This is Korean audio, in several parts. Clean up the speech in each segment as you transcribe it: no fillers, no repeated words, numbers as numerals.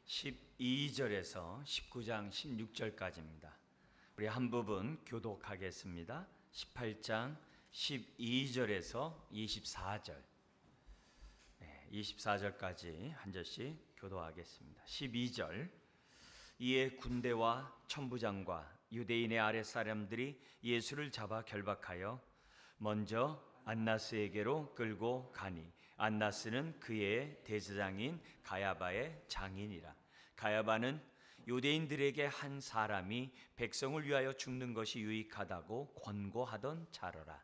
12절에서 19장 16절까지입니다. 우리 한 부분 교독하겠습니다. 18장 12절에서 24절 24절까지 한 절씩 교독하겠습니다. 12절 이에 군대와 천부장과 유대인의 아랫사람들이 예수를 잡아 결박하여 먼저 안나스에게로 끌고 가니 안나스는 그의 대제사장인 가야바의 장인이라. 가야바는 유대인들에게 한 사람이 백성을 위하여 죽는 것이 유익하다고 권고하던 자로라.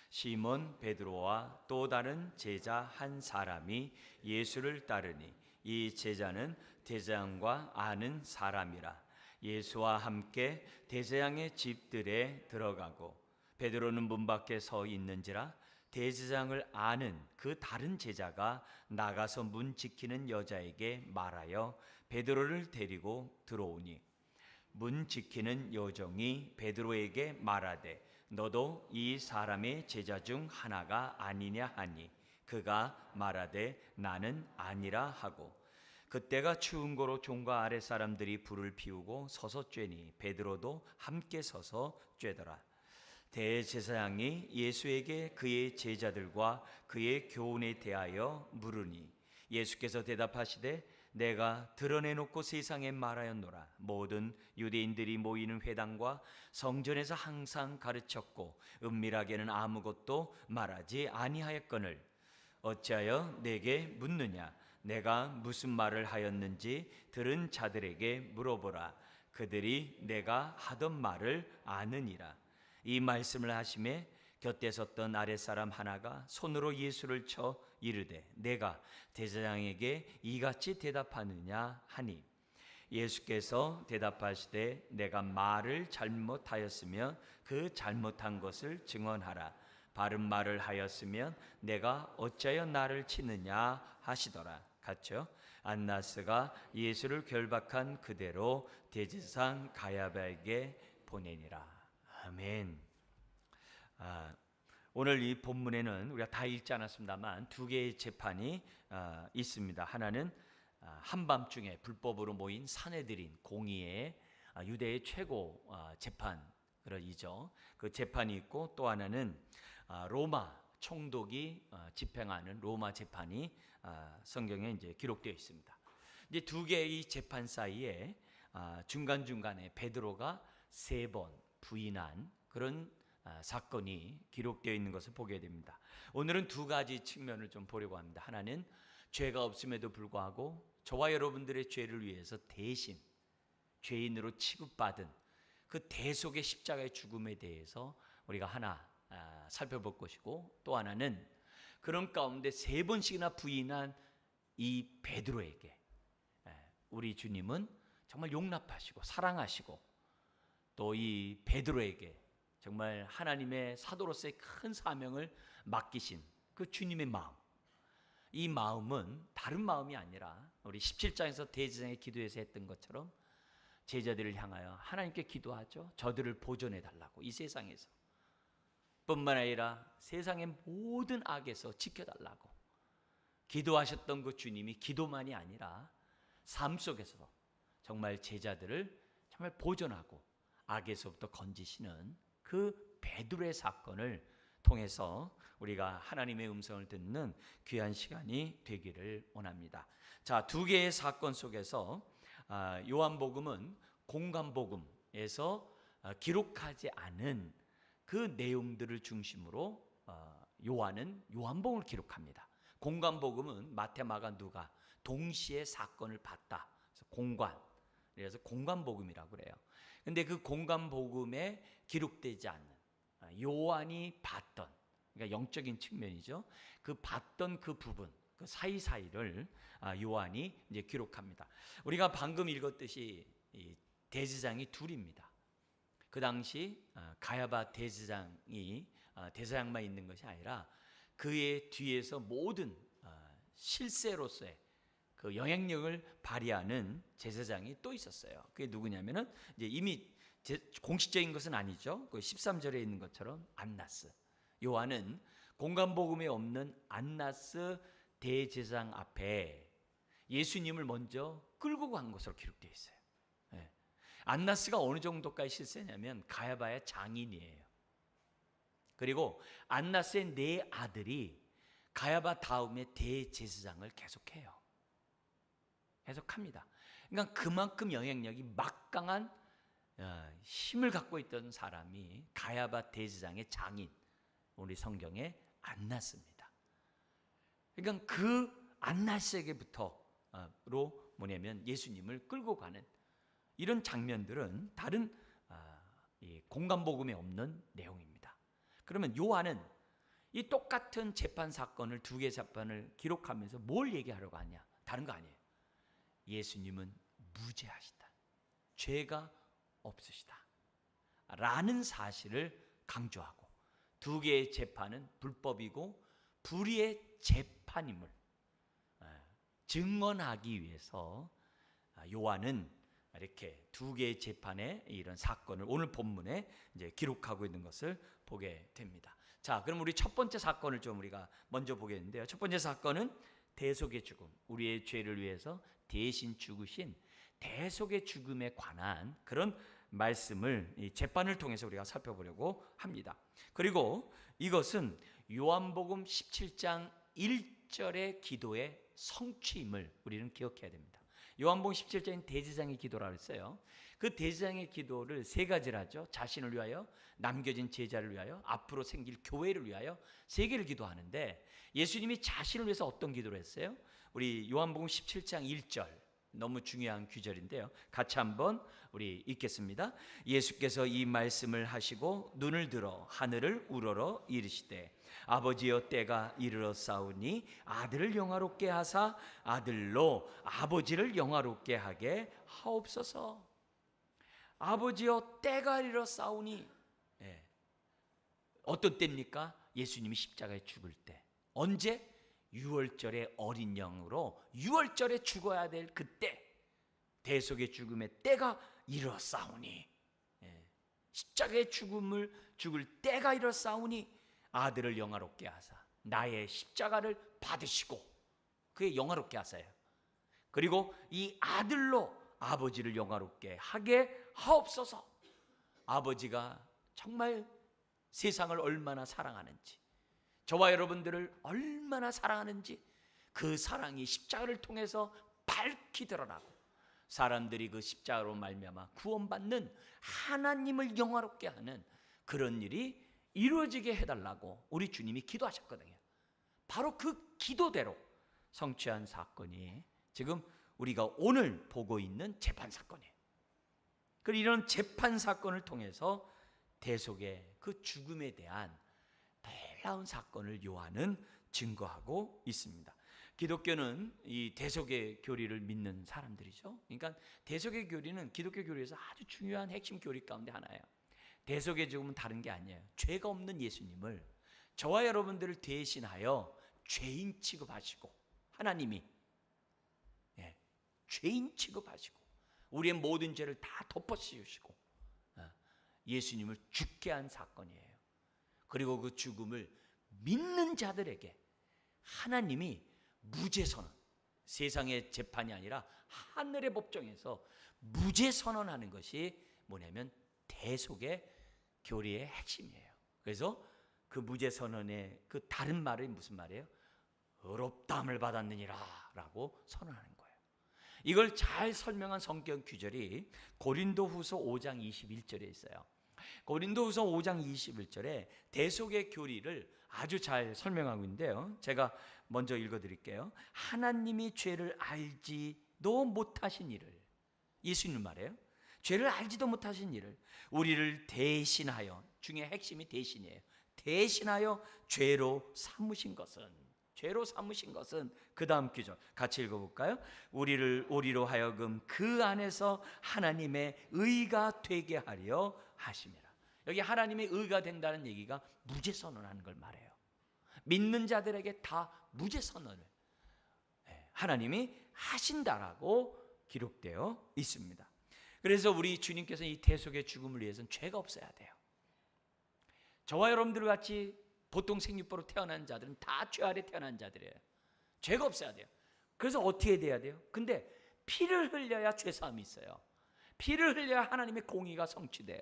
시몬 베드로와 또 다른 제자 한 사람이 예수를 따르니 이 제자는 대제사장과 아는 사람이라. 예수와 함께 대제사장의 집들에 들어가고 베드로는 문 밖에 서 있는지라 대제사장을 아는 그 다른 제자가 나가서 문 지키는 여자에게 말하여 베드로를 데리고 들어오니 문 지키는 여종이 베드로에게 말하되 너도 이 사람의 제자 중 하나가 아니냐 하니 그가 말하되 나는 아니라 하고 그때가 추운 고로 종과 아랫 사람들이 불을 피우고 서서 쬐니 베드로도 함께 서서 쬐더라. 대제사장이 예수에게 그의 제자들과 그의 교훈에 대하여 물으니 예수께서 대답하시되 내가 드러내놓고 세상에 말하였노라. 모든 유대인들이 모이는 회당과 성전에서 항상 가르쳤고 은밀하게는 아무것도 말하지 아니하였거늘 어찌하여 내게 묻느냐. 내가 무슨 말을 하였는지 들은 자들에게 물어보라. 그들이 내가 하던 말을 아느니라. 이 말씀을 하심에 곁에 섰던 아랫사람 하나가 손으로 예수를 쳐 이르되 내가 대제사장에게 이같이 대답하느냐 하니 예수께서 대답하시되 내가 말을 잘못하였으면 그 잘못한 것을 증언하라. 바른 말을 하였으면 내가 어찌하여 나를 치느냐 하시더라. 같죠? 안나스가 예수를 결박한 그대로 대제사장 가야바에게 보내니라. 아멘. 오늘 이 본문에는 우리가 다 읽지 않았습니다만 두 개의 재판이 있습니다. 하나는 한밤중에 불법으로 모인 사내들인 공의의 유대의 최고 재판이죠. 그 재판이 있고 또 하나는 로마 총독이 집행하는 로마 재판이 성경에 이제 기록되어 있습니다. 이제 두 개의 재판 사이에 중간중간에 베드로가 3번 부인한 그런 사건이 기록되어 있는 것을 보게 됩니다. 오늘은 두 가지 측면을 좀 보려고 합니다. 하나는 죄가 없음에도 불구하고 저와 여러분들의 죄를 위해서 대신 죄인으로 취급받은 그 대속의 십자가의 죽음에 대해서 우리가 하나 살펴볼 것이고 또 하나는 그런 가운데 3번씩이나 부인한 이 베드로에게 우리 주님은 정말 용납하시고 사랑하시고 또 이 베드로에게 정말 하나님의 사도로서의 큰 사명을 맡기신 그 주님의 마음, 이 마음은 다른 마음이 아니라 우리 17장에서 대제사장의 기도에서 했던 것처럼 제자들을 향하여 하나님께 기도하죠. 저들을 보존해 달라고 이 세상에서 뿐만 아니라 세상의 모든 악에서 지켜달라고 기도하셨던 그 주님이 기도만이 아니라 삶 속에서도 정말 제자들을 정말 보존하고 악에서부터 건지시는 그 베드로의 사건을 통해서 우리가 하나님의 음성을 듣는 귀한 시간이 되기를 원합니다. 자, 두 개의 사건 속에서 요한복음은 공관복음에서 기록하지 않은 그 내용들을 중심으로 요한은 요한복음을 기록합니다. 공관복음은 마태, 마가, 누가 동시에 사건을 봤다. 그래서 그래서 공관복음이라고 그래요. 근데 그 공관복음에 기록되지 않는 요한이 봤던, 그러니까 영적인 측면이죠. 그 봤던 그 부분, 그 사이사이를 요한이 이제 기록합니다. 우리가 방금 읽었듯이 이 대제사장이 둘입니다. 그 당시 가야바 대제사장이 대제사장만 있는 것이 아니라 그의 뒤에서 모든 실세로서의 그 영향력을 발휘하는 제사장이 또 있었어요. 그게 누구냐면은 이제 이미 공식적인 것은 아니죠. 그 13절에 있는 것처럼 안나스. 요한은 공관복음에 없는 안나스 대제사장 앞에 예수님을 먼저 끌고 간 것으로 기록되어 있어요. 예. 안나스가 어느 정도까지 실세냐면 가야바의 장인이에요. 그리고 안나스의 네 아들이 가야바 다음에 대제사장을 계속해요. 계속합니다. 그러니까 그만큼 영향력이 막강한 힘을 갖고 있던 사람이 가야바 대제사장의 장인, 우리 성경에 안나스입니다. 그러니까 그 안나스에게부터로 뭐냐면 예수님을 끌고 가는 이런 장면들은 다른 공간복음에 없는 내용입니다. 그러면 요한은 이 똑같은 재판 사건을, 두 개의 재판을 기록하면서 뭘 얘기하려고 하냐? 다른 거 아니에요. 예수님은 무죄하시다, 죄가 없으시다 라는 사실을 강조하고, 두 개의 재판은 불법이고 불의의 재판임을 증언하기 위해서 요한은 이렇게 두 개의 재판의 이런 사건을 오늘 본문에 이제 기록하고 있는 것을 보게 됩니다. 자, 그럼 우리 첫 번째 사건을 좀 우리가 먼저 보겠는데요. 첫 번째 사건은 대속의 죽음, 우리의 죄를 위해서 대신 죽으신 대속의 죽음에 관한 그런 말씀을, 이 재판을 통해서 우리가 살펴보려고 합니다. 그리고 이것은 요한복음 17장 1절의 기도의 성취임을 우리는 기억해야 됩니다. 요한복음 17장인 대제사장의 기도라고 했어요. 그 대제사장의 기도를 세 가지를 하죠. 자신을 위하여, 남겨진 제자를 위하여, 앞으로 생길 교회를 위하여 세 개를 기도하는데, 예수님이 자신을 위해서 어떤 기도를 했어요? 우리 요한복음 17장 1절, 너무 중요한 구절인데요. 같이 한번 우리 읽겠습니다. 예수께서 이 말씀을 하시고 눈을 들어 하늘을 우러러 이르시되, 아버지여 때가 이르렀사오니 아들을 영화롭게 하사 아들로 아버지를 영화롭게 하게 하옵소서. 아버지여 때가 이르렀사오니, 어떤 때입니까? 예수님이 십자가에 죽을 때. 언제? 6월절의 어린 양으로 6월절에 죽어야 될 그때, 대속의 죽음의 때가 이르렀사오니, 십자가의 죽을 때가 이르렀사오니 아들을 영화롭게 하사 나의 십자가를 받으시고 그의 영화롭게 하사요. 그리고 이 아들로 아버지를 영화롭게 하게 하옵소서. 아버지가 정말 세상을 얼마나 사랑하는지, 저와 여러분들을 얼마나 사랑하는지, 그 사랑이 십자가를 통해서 밝히 드러나고 사람들이 그 십자가로 말미암아 구원받는 하나님을 영화롭게 하는 그런 일이 이루어지게 해달라고 우리 주님이 기도하셨거든요. 바로 그 기도대로 성취한 사건이 지금 우리가 오늘 보고 있는 재판 사건이에요. 그리고 이런 재판 사건을 통해서 대속의 그 죽음에 대한 놀라운 사건을 요한은 증거하고 있습니다. 기독교는 이 대속의 교리를 믿는 사람들이죠. 그러니까 대속의 교리는 기독교 교리에서 아주 중요한 핵심 교리 가운데 하나예요. 대속의 죽음은 다른 게 아니에요. 죄가 없는 예수님을 저와 여러분들을 대신하여 죄인 취급하시고, 하나님이 죄인 취급하시고 우리의 모든 죄를 다 덮어씌우시고 예수님을 죽게 한 사건이에요. 그리고 그 죽음을 믿는 자들에게 하나님이 무죄 선언, 세상의 재판이 아니라 하늘의 법정에서 무죄 선언하는 것이 뭐냐면 대속의 교리의 핵심이에요. 그래서 그 무죄 선언의 그 다른 말이 무슨 말이에요? 의롭다함을 받았느니라 라고 선언하는 거예요. 이걸 잘 설명한 성경 구절이 고린도후서 5장 21절에 있어요. 고린도후서 5장 21절에 대속의 교리를 아주 잘 설명하고 있는데요. 제가 먼저 읽어드릴게요. 하나님이 죄를 알지도 못하신 이를, 예수님 말이에요. 죄를 알지도 못하신 이를 우리를 대신하여, 중에 핵심이 대신이에요. 대신하여 죄로 삼으신 것은 그 다음 구절 같이 읽어볼까요? 우리로 하여금 그 안에서 하나님의 의가 되게 하려 하심이라. 여기 하나님의 의가 된다는 얘기가 무죄 선언하는 걸 말해요. 믿는 자들에게 다 무죄 선언을 하나님이 하신다라고 기록되어 있습니다. 그래서 우리 주님께서 이 대속의 죽음을 위해서는 죄가 없어야 돼요. 저와 여러분들 같이 보통 생육부로 태어난 자들은 다 죄 아래 태어난 자들이에요. 죄가 없어야 돼요. 그래서 어떻게 돼야 돼요? 근데 피를 흘려야 죄사함이 있어요. 피를 흘려야 하나님의 공의가 성취돼요.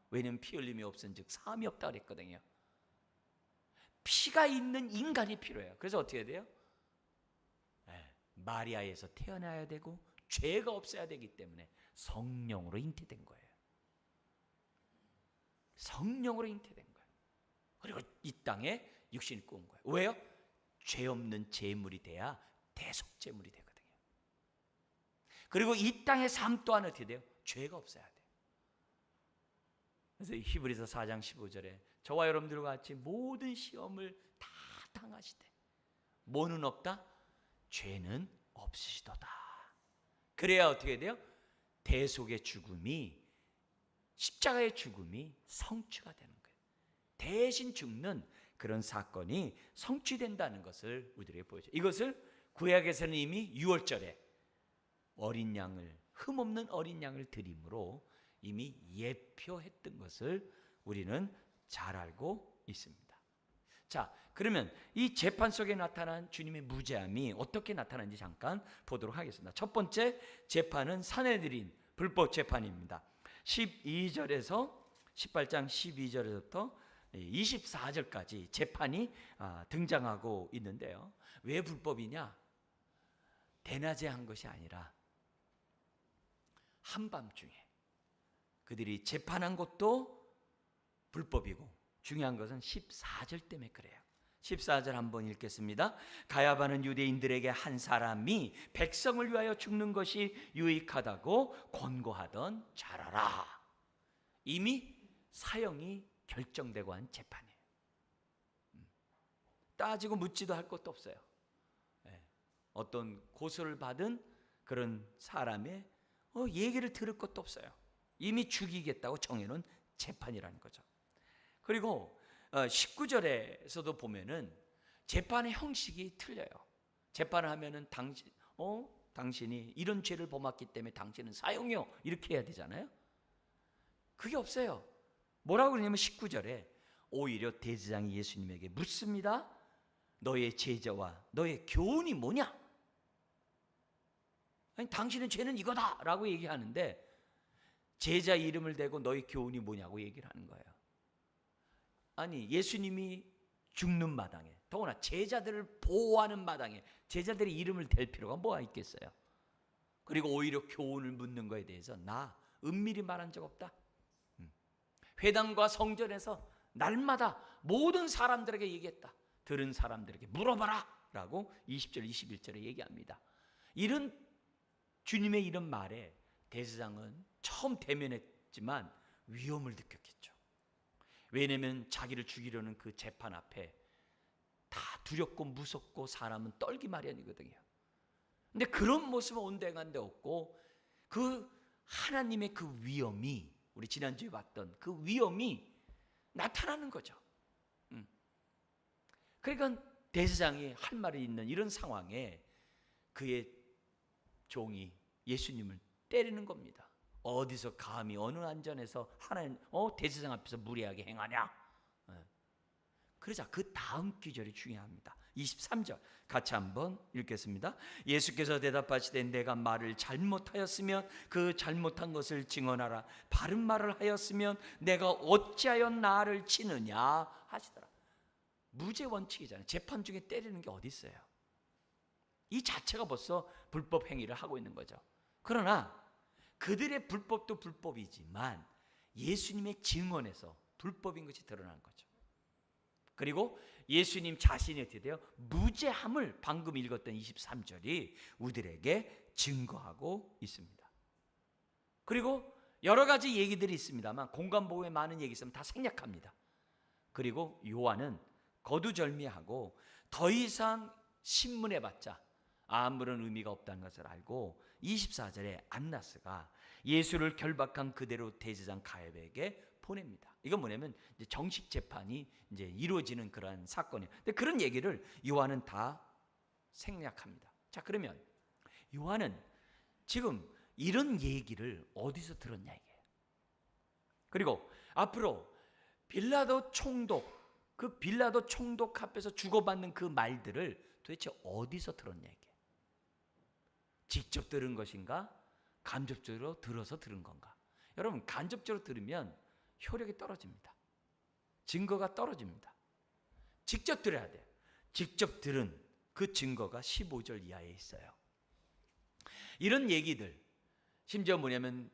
왜냐하면 피 흘림이 없은즉 사함이 없다 그랬거든요. 피가 있는 인간이 필요해요. 그래서 어떻게 해야 돼요? 마리아에서 태어나야 되고 죄가 없어야 되기 때문에 성령으로 잉태된 거예요. 성령으로 잉태된 거예요. 그리고 이 땅에 육신이 꾸은 거예요. 왜요? 죄 없는 제물이 돼야 대속 제물이 되거든요. 그리고 이 땅의 삶 또한 어떻게 돼요? 죄가 없어야 돼요. 그래서 히브리서 4장 15절에 저와 여러분들과 같이 모든 시험을 다 당하시되 뭐는 없다? 죄는 없으시도다. 그래야 어떻게 돼요? 대속의 죽음이, 십자가의 죽음이 성취가 되는 거예요. 대신 죽는 그런 사건이 성취된다는 것을 우리에게 보여줘요. 이것을 구약에서는 이미 유월절에 어린 양을, 흠없는 어린 양을 드림으로 이미 예표했던 것을 우리는 잘 알고 있습니다. 자, 그러면 이 재판 속에 나타난 주님의 무죄함이 어떻게 나타나는지 잠깐 보도록 하겠습니다. 첫 번째 재판은 사내들인 불법 재판입니다. 12절에서 18장 12절에서부터 24절까지 재판이 등장하고 있는데요. 왜 불법이냐? 대낮에 한 것이 아니라 한밤중에 그들이 재판한 것도 불법이고, 중요한 것은 14절 때문에 그래요. 14절 한번 읽겠습니다. 가야바는 유대인들에게 한 사람이 백성을 위하여 죽는 것이 유익하다고 권고하던 자라라. 이미 사형이 결정되고 한 재판이에요. 따지고 묻지도 할 것도 없어요. 어떤 고소를 받은 그런 사람의 얘기를 들을 것도 없어요. 이미 죽이겠다고 정해놓은 재판이라는 거죠. 그리고 19절에서도 보면은 재판의 형식이 틀려요. 재판을 하면은 당신이 이런 죄를 범했기 때문에 당신은 사형이요, 이렇게 해야 되잖아요. 그게 없어요. 뭐라고 그러냐면 19절에 오히려 대제사장이 예수님에게 묻습니다. 너의 제자와 너의 교훈이 뭐냐? 아니, 당신의 죄는 이거다 라고 얘기하는데 제자 이름을 대고 너의 교훈이 뭐냐고 얘기를 하는 거예요. 아니, 예수님이 죽는 마당에, 더구나 제자들을 보호하는 마당에 제자들의 이름을 댈 필요가 뭐가 있겠어요? 그리고 오히려 교훈을 묻는 거에 대해서 나 은밀히 말한 적 없다. 회당과 성전에서 날마다 모든 사람들에게 얘기했다. 들은 사람들에게 물어봐라 라고 20절 21절에 얘기합니다. 이런 주님의 이런 말에 대제사장은 처음 대면했지만 위험을 느꼈겠죠. 왜냐하면 자기를 죽이려는 그 재판 앞에 다 두렵고 무섭고 사람은 떨기 마련이거든요. 근데 그런 모습은 온데간데 없고 그 하나님의 그 위엄이, 우리 지난주에 봤던 그 위엄이 나타나는 거죠. 그러니까 대제사장이 할 말이 있는 이런 상황에 그의 종이 예수님을 때리는 겁니다. 어디서 감히 어느 안전에서 하나님 대제사장 앞에서 무례하게 행하냐? 그러자 그 다음 구절이 중요합니다. 23절 같이 한번 읽겠습니다. 예수께서 대답하시되 내가 말을 잘못하였으면 그 잘못한 것을 증언하라. 바른 말을 하였으면 내가 어찌하여 나를 치느냐 하시더라. 무죄 원칙이잖아요. 재판 중에 때리는 게 어디 있어요? 이 자체가 벌써 불법 행위를 하고 있는 거죠. 그러나 그들의 불법도 불법이지만 예수님의 증언에서 불법인 것이 드러난 거죠. 그리고 예수님 자신이 어떻게 돼요? 무죄함을 방금 읽었던 23절이 우리들에게 증거하고 있습니다. 그리고 여러 가지 얘기들이 있습니다만 공간보호에 많은 얘기 있으면 다 생략합니다. 그리고 요한은 거두절미하고 더 이상 신문해봤자 아무런 의미가 없다는 것을 알고 24절에 안나스가 예수를 결박한 그대로 대제사장 가야바에게 보냅니다. 이건 뭐냐면 이제 정식 재판이 이제 이루어지는 그러한 사건이에요. 근데 그런 얘기를 요한은 다 생략합니다. 자, 그러면 요한은 지금 이런 얘기를 어디서 들었냐 이게요. 그리고 앞으로 빌라도 총독, 그 빌라도 총독 앞에서 주고받는 그 말들을 도대체 어디서 들었냐 이게. 직접 들은 것인가? 간접적으로 들어서 들은 건가? 여러분, 간접적으로 들으면 효력이 떨어집니다. 증거가 떨어집니다. 직접 들어야 돼요. 직접 들은 그 증거가 15절 이하에 있어요. 이런 얘기들, 심지어 뭐냐면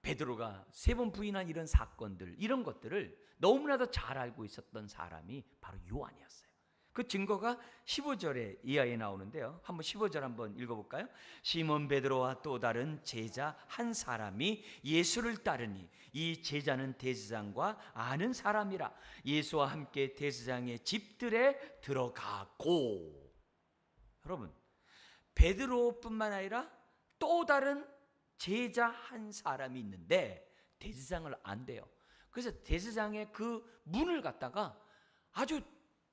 베드로가 3번 부인한 이런 사건들, 이런 것들을 너무나도 잘 알고 있었던 사람이 바로 요한이었어요. 그 증거가 15절에 이하에 나오는데요. 한번 15절 한번 읽어볼까요? 시몬 베드로와 또 다른 제자 한 사람이 예수를 따르니 이 제자는 대제사장과 아는 사람이라. 예수와 함께 대제사장의 집들에 들어가고. 여러분, 베드로뿐만 아니라 또 다른 제자 한 사람이 있는데 대제사장을 안 돼요. 그래서 대제사장의 그 문을 갖다가 아주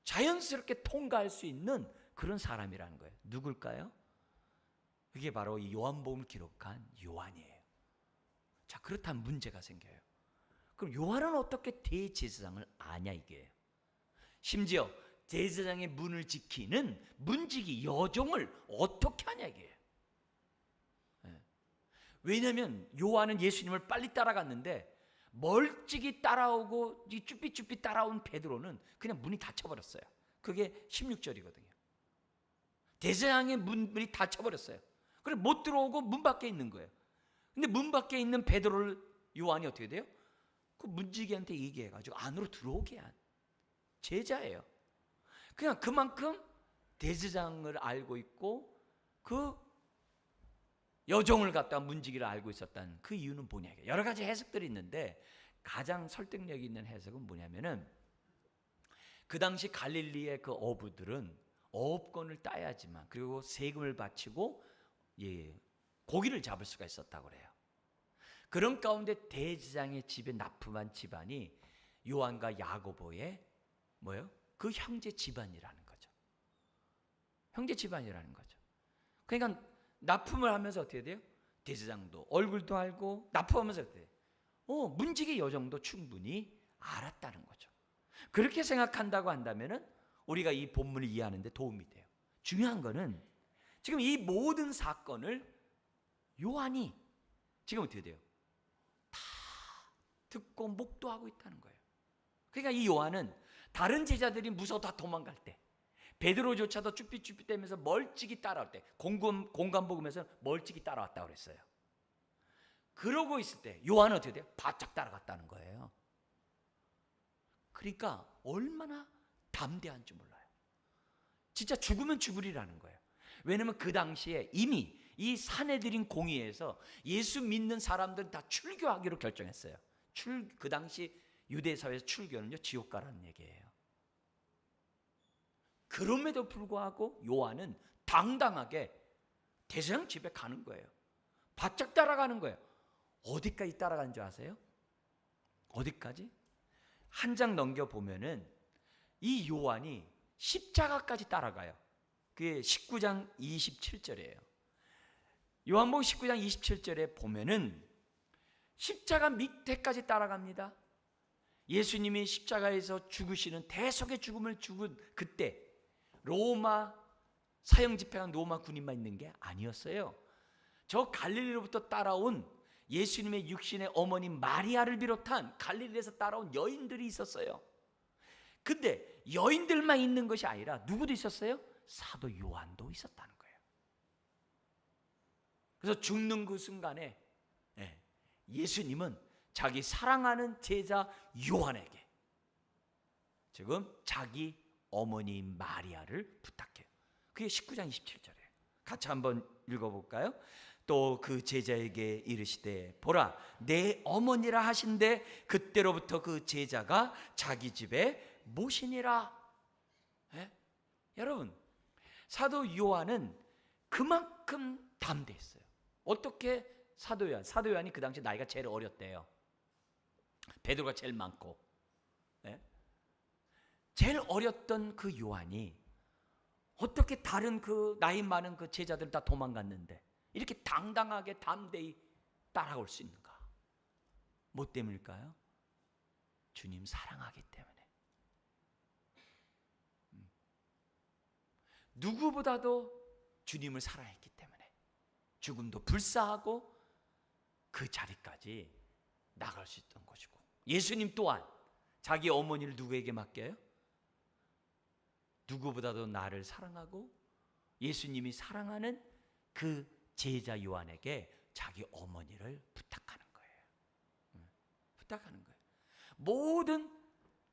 자연스럽게 통과할 수 있는 그런 사람이라는 거예요. 누굴까요? 그게 바로 이 요한복음을 기록한 요한이에요. 자, 그렇다면 문제가 생겨요. 그럼 요한은 어떻게 대제사장을 아냐 이게요. 심지어 대제사장의 문을 지키는 문지기 여종을 어떻게 하냐 이게요. 왜냐하면 요한은 예수님을 빨리 따라갔는데 멀찍이 따라오고 쭈삣쭈삣 따라온 베드로는 그냥 문이 닫혀버렸어요. 그게 16절이거든요. 대제사장의 문이 닫혀버렸어요. 그래서 못 들어오고 문 밖에 있는 거예요. 근데 문 밖에 있는 베드로를 요한이 어떻게 돼요? 그 문지기한테 얘기해가지고 안으로 들어오게 한 제자예요. 그냥 그만큼 대제사장을 알고 있고 그 여종을 갖다 문지기를 알고 있었다는 그 이유는 뭐냐. 여러 가지 해석들이 있는데 가장 설득력 있는 해석은 뭐냐면은 그 당시 갈릴리의 그 어부들은 어업권을 따야지만 그리고 세금을 바치고 고기를 잡을 수가 있었다고 그래요. 그런 가운데 대제사장의 집에 납품한 집안이 요한과 야고보의 뭐예요? 그 형제 집안이라는 거죠. 형제 집안이라는 거죠. 그러니까 납품을 하면서 어떻게 돼요? 대제사장도 얼굴도 알고 납품하면서 어떻게 돼요? 문지기 여정도 충분히 알았다는 거죠. 그렇게 생각한다고 한다면은 우리가 이 본문을 이해하는 데 도움이 돼요. 중요한 거는 지금 이 모든 사건을 요한이 지금 어떻게 돼요? 다 듣고 목도하고 있다는 거예요. 그러니까 이 요한은 다른 제자들이 무서워 다 도망갈 때 베드로조차도 쭈삣쭈삣대면서 멀찍이 따라올 때 공간복음에서 멀찍이 따라왔다고 그랬어요. 그러고 있을 때 요한은 어떻게 돼요? 바짝 따라갔다는 거예요. 그러니까 얼마나 담대한 줄 몰라요. 진짜 죽으면 죽으리라는 거예요. 왜냐하면 그 당시에 이미 이 사내들인 공의에서 예수 믿는 사람들은 다 출교하기로 결정했어요. 그 당시 유대 사회에서 출교는요 지옥 가라는 얘기예요. 그럼에도 불구하고 요한은 당당하게 대제사장 집에 가는 거예요. 바짝 따라가는 거예요. 어디까지 따라가는 줄 아세요? 어디까지? 한 장 넘겨보면은 이 요한이 십자가까지 따라가요. 그게 19장 27절이에요. 요한복음 19장 27절에 보면은 십자가 밑에까지 따라갑니다. 예수님이 십자가에서 죽으시는 대속의 죽음을 죽은 그때 로마 사형 집행한 로마 군인만 있는 게 아니었어요. 저 갈릴리로부터 따라온 예수님의 육신의 어머니 마리아를 비롯한 갈릴리에서 따라온 여인들이 있었어요. 근데 여인들만 있는 것이 아니라 누구도 있었어요? 사도 요한도 있었다는 거예요. 그래서 죽는 그 순간에 예수님은 자기 사랑하는 제자 요한에게 지금 자기 어머니 마리아를 부탁해요. 그게 19장 27절이에요. 같이 한번 읽어볼까요? 또 그 제자에게 이르시되 보라 내 어머니라 하신대 그때로부터 그 제자가 자기 집에 모시니라. 여러분 사도 요한은 그만큼 담대했어요. 어떻게 사도 요한이 그 당시 나이가 제일 어렸대요. 베드로가 제일 많고 제일 어렸던 그 요한이 어떻게 다른 그 나이 많은 그 제자들 다 도망갔는데 이렇게 당당하게 담대히 따라올 수 있는가? 뭐 때문일까요? 주님 사랑하기 때문에. 누구보다도 주님을 사랑했기 때문에 죽음도 불사하고 그 자리까지 나갈 수 있던 것이고, 예수님 또한 자기 어머니를 누구에게 맡겨요? 누구보다도 나를 사랑하고 예수님이 사랑하는 그 제자 요한에게 자기 어머니를 부탁하는 거예요. 부탁하는 거예요. 모든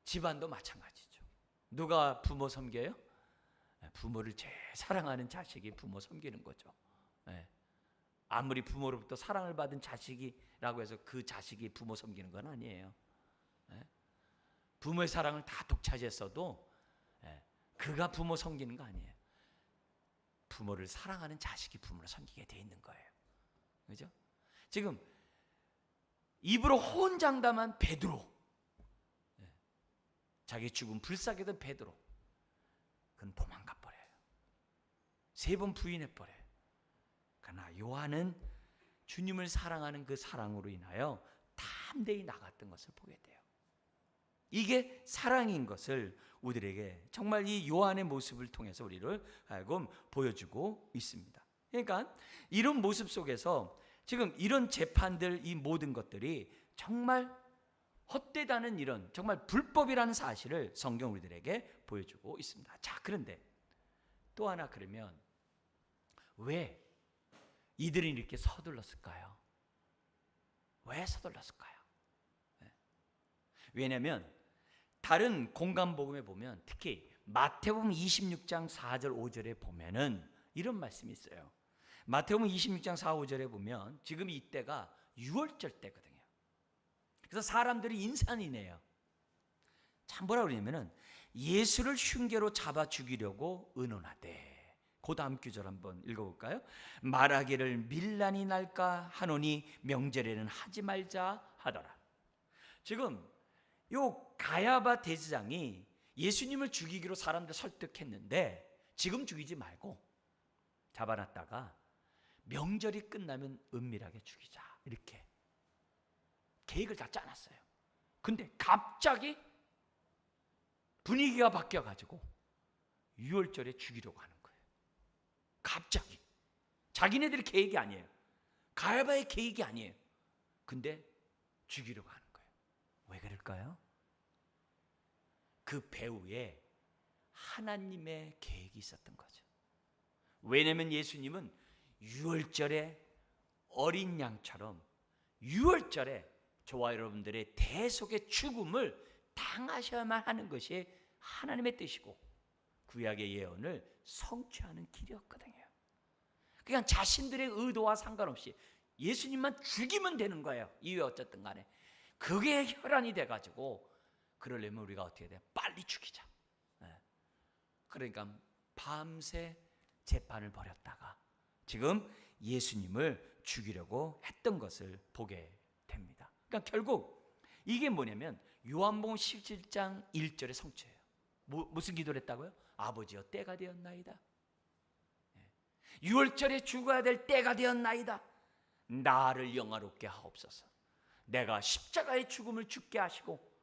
집안도 마찬가지죠. 누가 부모 섬겨요? 부모를 제일 사랑하는 자식이 부모 섬기는 거죠. 아무리 부모로부터 사랑을 받은 자식이라고 해서 그 자식이 부모 섬기는 건 아니에요. 부모의 사랑을 다 독차지했어도 그가 부모 섬기는 거 아니에요. 부모를 사랑하는 자식이 부모를 섬기게 돼 있는 거예요. 그죠? 지금 입으로 호언장담한 베드로, 자기 죽음 불쌍하게 된 베드로, 그는 도망가 버려요. 3번 부인해 버려요. 그러나 요한은 주님을 사랑하는 그 사랑으로 인하여 담대히 나갔던 것을 보게 돼요. 이게 사랑인 것을 우리에게 정말 이 요한의 모습을 통해서 우리를 하여금 보여주고 있습니다. 그러니까 이런 모습 속에서 지금 이런 재판들, 이 모든 것들이 정말 헛되다는, 이런 정말 불법이라는 사실을 성경 우리들에게 보여주고 있습니다. 자, 그런데 또 하나, 그러면 왜 이들이 이렇게 서둘렀을까요? 왜 서둘렀을까요? 왜냐하면 다른 공간복음에 보면, 특히 마태복음 26장 4절 5절에 보면은 이런 말씀이 있어요. 마태복음 26장 4, 5절에 보면 지금 이때가 유월절 때거든요. 그래서 사람들이 인산이네요. 참 뭐라 그러냐면은 예수를 흉계로 잡아 죽이려고 의논하되, 그 다음 구절 한번 읽어볼까요? 말하기를 밀란이 날까 하노니 명절에는 하지 말자 하더라. 지금 요 가야바 대제사장이 예수님을 죽이기로 사람들 설득했는데, 지금 죽이지 말고 잡아놨다가 명절이 끝나면 은밀하게 죽이자, 이렇게 계획을 다 짜놨어요. 근데 갑자기 분위기가 바뀌어가지고 6월절에 죽이려고 하는 거예요. 갑자기. 자기네들의 계획이 아니에요. 가야바의 계획이 아니에요. 근데 죽이려고 하는 거예요. 왜 그럴까요? 그 배후에 하나님의 계획이 있었던 거죠. 왜냐하면 예수님은 6월절에 어린 양처럼 6월절에 저와 여러분들의 대속의 죽음을 당하셔야만 하는 것이 하나님의 뜻이고 구약의 예언을 성취하는 길이었거든요. 그냥 자신들의 의도와 상관없이 예수님만 죽이면 되는 거예요. 이유에 어쨌든 간에. 그게 혈안이 돼가지고, 그러려면 우리가 어떻게 돼요? 빨리 죽이자. 그러니까 밤새 재판을 벌였다가 지금 예수님을 죽이려고 했던 것을 보게 됩니다. 그러니까 결국 이게 뭐냐면 요한복음 17장 1절의 성취예요. 무슨 기도를 했다고요? 아버지여, 때가 되었나이다. 6월절에 죽어야 될 때가 되었나이다. 나를 영화롭게 하옵소서. 내가 십자가의 죽음을 죽게 하시고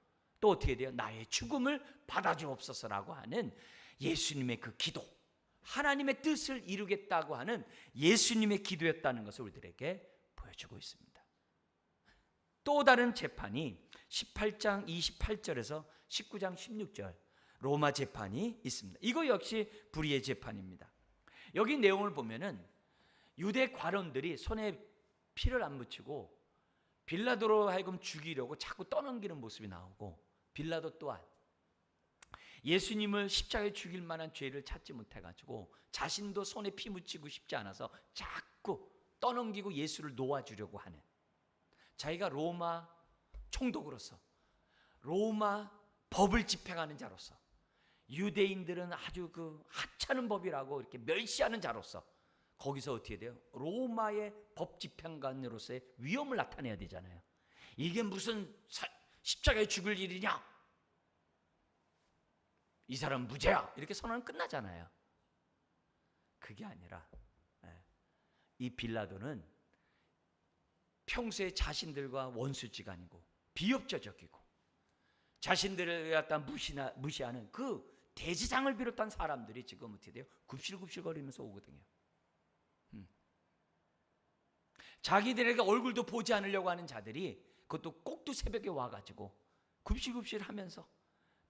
또 어떻게 돼요? 나의 죽음을 받아주옵소서라고 하는 예수님의 그 기도, 하나님의 뜻을 이루겠다고 하는 예수님의 기도였다는 것을 우리들에게 보여주고 있습니다. 또 다른 재판이 18장 28절에서 19장 16절 로마 재판이 있습니다. 이거 역시 불의의 재판입니다. 여기 내용을 보면은 유대 관원들이 손에 피를 안 묻히고 빌라도로 하여금 죽이려고 자꾸 떠넘기는 모습이 나오고, 빌라도 또한 예수님을 십자가에 죽일 만한 죄를 찾지 못해가지고 자신도 손에 피 묻히고 싶지 않아서 자꾸 떠넘기고 예수를 놓아주려고 하는, 자기가 로마 총독으로서 로마 법을 집행하는 자로서 유대인들은 아주 그 하찮은 법이라고 이렇게 멸시하는 자로서 거기서 어떻게 돼요? 로마의 법 집행관으로서의 위험을 나타내야 되잖아요. 이게 무슨 십자가에 죽을 일이냐? 이 사람 무죄야. 이렇게 선언은 끝나잖아요. 그게 아니라 이 빌라도는 평소에 자신들과 원수지간이고 비협조적이고 자신들을 갖다 무시하는 그 대제사장을 비롯한 사람들이 지금 어떻게 돼요? 굽실굽실거리면서 오거든요. 자기들에게 얼굴도 보지 않으려고 하는 자들이 그것도 꼭두 새벽에 와가지고 굽실굽실 하면서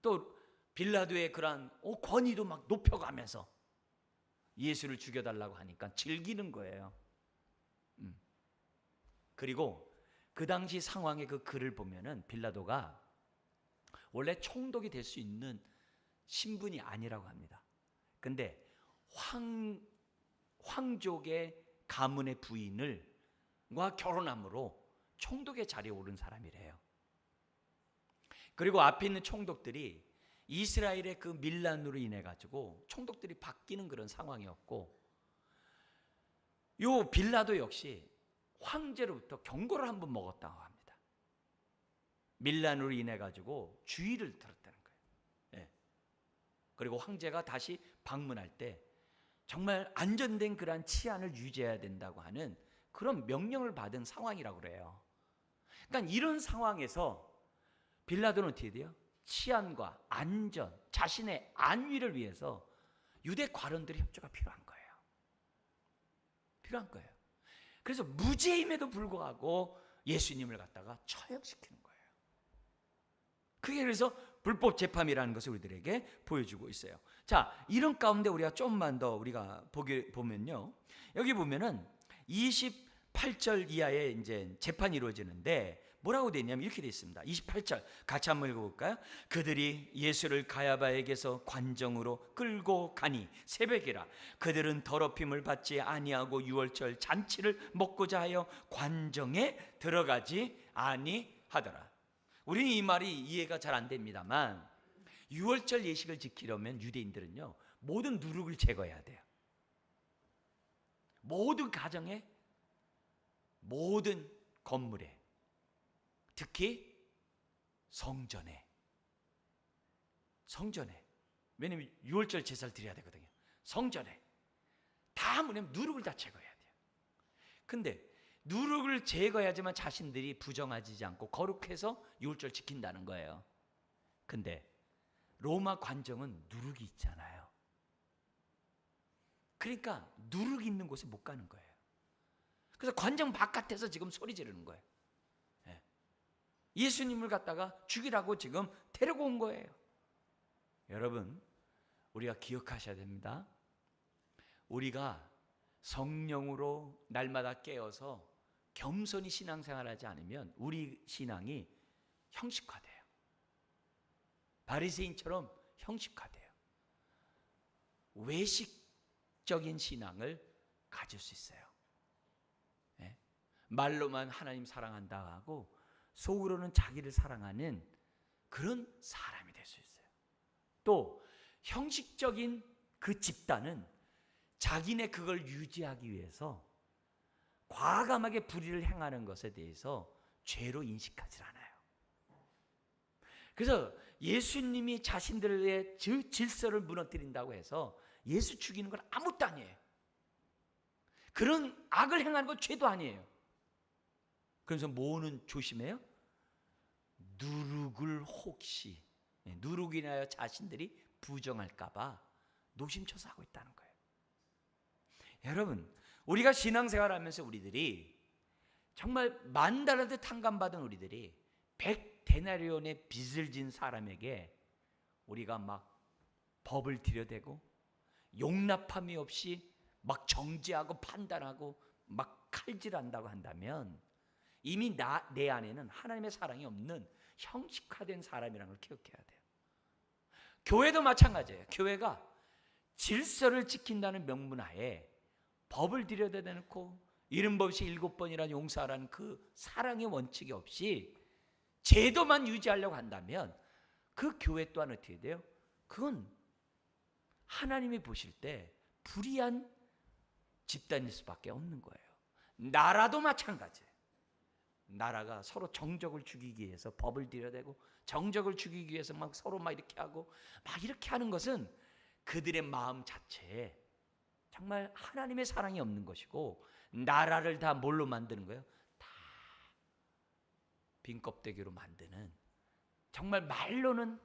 또 빌라도의 그러한 권위도 막 높여가면서 예수를 죽여달라고 하니까 즐기는 거예요. 그리고 그 당시 상황의 그 글을 보면은 빌라도가 원래 총독이 될 수 있는 신분이 아니라고 합니다. 근데 황족의 가문의 부인과 결혼함으로 총독의 자리에 오른 사람이래요. 그리고 앞에 있는 총독들이 이스라엘의 그 밀란으로 인해 가지고 총독들이 바뀌는 그런 상황이었고, 요 빌라도 역시 황제로부터 경고를 한번 먹었다고 합니다. 밀란으로 인해 가지고 주의를 들었다는 거예요. 예. 그리고 황제가 다시 방문할 때 정말 안전된 그러한 치안을 유지해야 된다고 하는 그런 명령을 받은 상황이라고 그래요. 그러니까 이런 상황에서 빌라도는 어떻게 돼요? 치안과 안전, 자신의 안위를 위해서 유대 관원들의 협조가 필요한 거예요. 필요한 거예요. 그래서 무죄임에도 불구하고 예수님을 갖다가 처형시키는 거예요. 그게 그래서 불법 재판이라는 것을 우리들에게 보여주고 있어요. 자, 이런 가운데 우리가 좀만 더 우리가 보면요, 여기 보면은 28절 이하에 이제 재판이 이루어지는데 뭐라고 되어 있냐면 이렇게 되어 있습니다. 28절 같이 한번 읽어볼까요? 그들이 예수를 가야바에게서 관정으로 끌고 가니 새벽이라. 그들은 더럽힘을 받지 아니하고 유월절 잔치를 먹고자 하여 관정에 들어가지 아니하더라. 우리는 이 말이 이해가 잘 안 됩니다만, 유월절 예식을 지키려면 유대인들은요 모든 누룩을 제거해야 돼요. 모든 가정에, 모든 건물에, 특히 성전에. 왜냐면 유월절 제사를 드려야 되거든요. 성전에 다 뭐냐면 누룩을 다 제거해야 돼요. 근데 누룩을 제거해야지만 자신들이 부정하지 않고 거룩해서 유월절 지킨다는 거예요. 근데 로마 관정은 누룩이 있잖아요. 그러니까 누룩이 있는 곳에 못 가는 거예요. 그래서 관정 바깥에서 지금 소리 지르는 거예요. 예수님을 갖다가 죽이라고 지금 데리고 온 거예요. 여러분, 우리가 기억하셔야 됩니다. 우리가 성령으로 날마다 깨어서 겸손히 신앙생활하지 않으면 우리 신앙이 형식화돼요. 바리새인처럼 형식화돼요. 외식적인 신앙을 가질 수 있어요. 말로만 하나님 사랑한다 하고 속으로는 자기를 사랑하는 그런 사람이 될 수 있어요. 또 형식적인 그 집단은 자기네 그걸 유지하기 위해서 과감하게 불의를 행하는 것에 대해서 죄로 인식하지 않아요. 그래서 예수님이 자신들의 질서를 무너뜨린다고 해서 예수 죽이는 건 아무것도 아니에요. 그런 악을 행하는 건 죄도 아니에요. 그래서 뭐는 조심해요? 누룩을 혹시, 누룩 인하여 자신들이 부정할까 봐 노심초사 하고 있다는 거예요. 여러분, 우리가 신앙생활하면서 우리들이 정말 10,000달란트 탕감받은 우리들이 100데나리온의 빚을 진 사람에게 우리가 막 법을 들여대고 용납함이 없이 막 정죄하고 판단하고 막 칼질한다고 한다면 이미 내 안에는 하나님의 사랑이 없는 형식화된 사람이라는 걸 기억해야 돼요. 교회도 마찬가지예요. 교회가 질서를 지킨다는 명분하에 법을 들여대놓고 이름 없이 7번이라는 용서하라는 그 사랑의 원칙이 없이 제도만 유지하려고 한다면 그 교회 또한 어떻게 돼요? 그건 하나님이 보실 때 불의한 집단일 수밖에 없는 거예요. 나라도 마찬가지예요. 나라가 서로 정적을 죽이기 위해서 법을 들여대고 정적을 죽이기 위해서 막 서로 막 이렇게 하고 막 이렇게 하는 것은 그들의 마음 자체에 정말 하나님의 사랑이 없는 것이고, 나라를 다 뭘로 만드는 거예요? 다 빈 껍데기로 만드는, 정말 말로는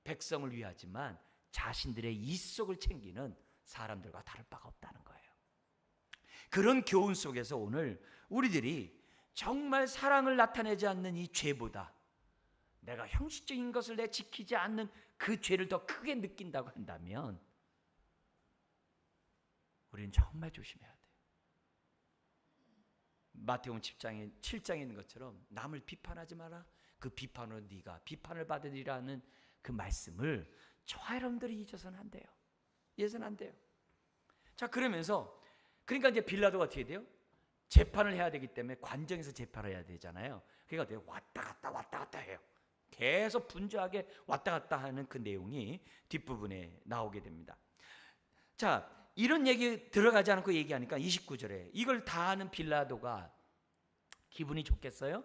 백성을 위하지만 자신들의 이속을 챙기는 사람들과 다를 바가 없다는 거예요. 그런 교훈 속에서 오늘 우리들이 정말 사랑을 나타내지 않는 이 죄보다 내가 형식적인 것을 내 지키지 않는 그 죄를 더 크게 느낀다고 한다면 우리는 정말 조심해야 돼요. 마태복음 7장에 있는 것처럼 남을 비판하지 마라. 그 비판으로 네가 비판을 받으리라는 그 말씀을 저와 여러분들이 잊어서는 안 돼요. 잊어서는 안 돼요. 자, 그러면서 그러니까 이제 빌라도가 어떻게 돼요? 재판을 해야 되기 때문에 관정에서 재판을 해야 되잖아요. 그러니까 왔다 갔다 해요. 계속 분주하게 왔다 갔다 하는 그 내용이 뒷부분에 나오게 됩니다. 자, 이런 얘기 들어가지 않고 얘기하니까 29절에 이걸 다 아는 빌라도가 기분이 좋겠어요?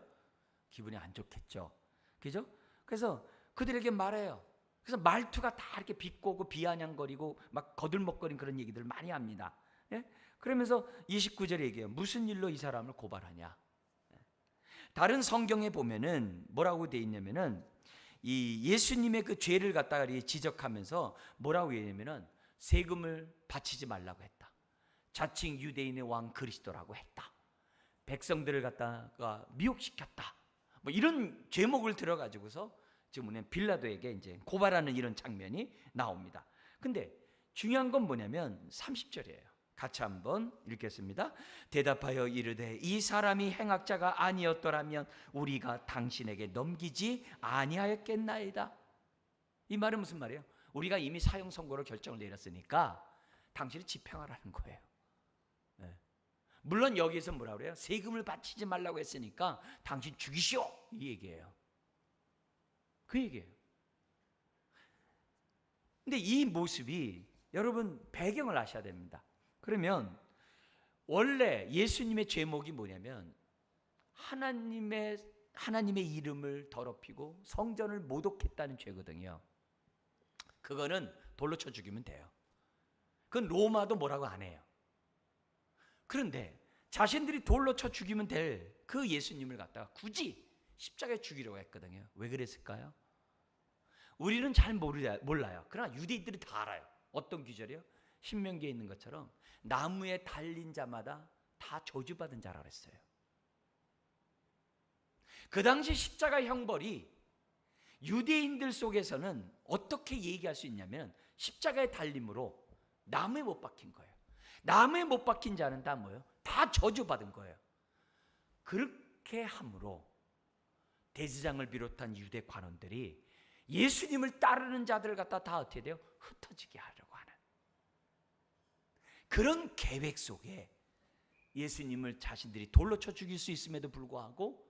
기분이 안 좋겠죠. 그죠? 그래서 그들에게 말해요. 그래서 말투가 다 이렇게 비꼬고 비아냥거리고 막 거들먹거리는 그런 얘기들을 많이 합니다. 예? 그러면서 29절에 얘기해요. 무슨 일로 이 사람을 고발하냐? 다른 성경에 보면은 뭐라고 돼 있냐면은 이 예수님의 그 죄를 갖다가 지적하면서 뭐라고 얘기하냐면은 세금을 바치지 말라고 했다. 자칭 유대인의 왕 그리스도라고 했다. 백성들을 갖다가 미혹시켰다. 뭐 이런 제목을 들어가지고서 지금 빌라도에게 이제 고발하는 이런 장면이 나옵니다. 근데 중요한 건 뭐냐면 30절이에요. 같이 한번 읽겠습니다. 대답하여 이르되 이 사람이 행악자가 아니었더라면 우리가 당신에게 넘기지 아니하였겠나이다. 이 말은 무슨 말이에요? 우리가 이미 사형 선고를 결정을 내렸으니까 당신을 집행하라는 거예요. 네. 물론 여기에서 뭐라 그래요? 세금을 바치지 말라고 했으니까 당신 죽이시오, 이 얘기예요. 그 얘기예요. 근데 이 모습이 여러분 배경을 아셔야 됩니다. 그러면 원래 예수님의 죄목이 뭐냐면 하나님의 이름을 더럽히고 성전을 모독했다는 죄거든요. 그거는 돌로 쳐 죽이면 돼요. 그건 로마도 뭐라고 안 해요. 그런데 자신들이 돌로 쳐 죽이면 될 그 예수님을 갖다가 굳이 십자가에 죽이려고 했거든요. 왜 그랬을까요? 우리는 잘 몰라요. 그러나 유대인들이 다 알아요. 어떤 구절이요? 신명기에 있는 것처럼 나무에 달린 자마다 다 저주받은 자라 그랬어요. 그 당시 십자가 형벌이 유대인들 속에서는 어떻게 얘기할 수 있냐면 십자가에 달림으로 나무에 못 박힌 거예요. 나무에 못 박힌 자는 다 뭐예요? 다 저주받은 거예요. 그렇게 함으로 대제사장을 비롯한 유대 관원들이 예수님을 따르는 자들을 갖다 다 어떻게 돼요? 흩어지게 하려고 하는 그런 계획 속에 예수님을 자신들이 돌로 쳐 죽일 수 있음에도 불구하고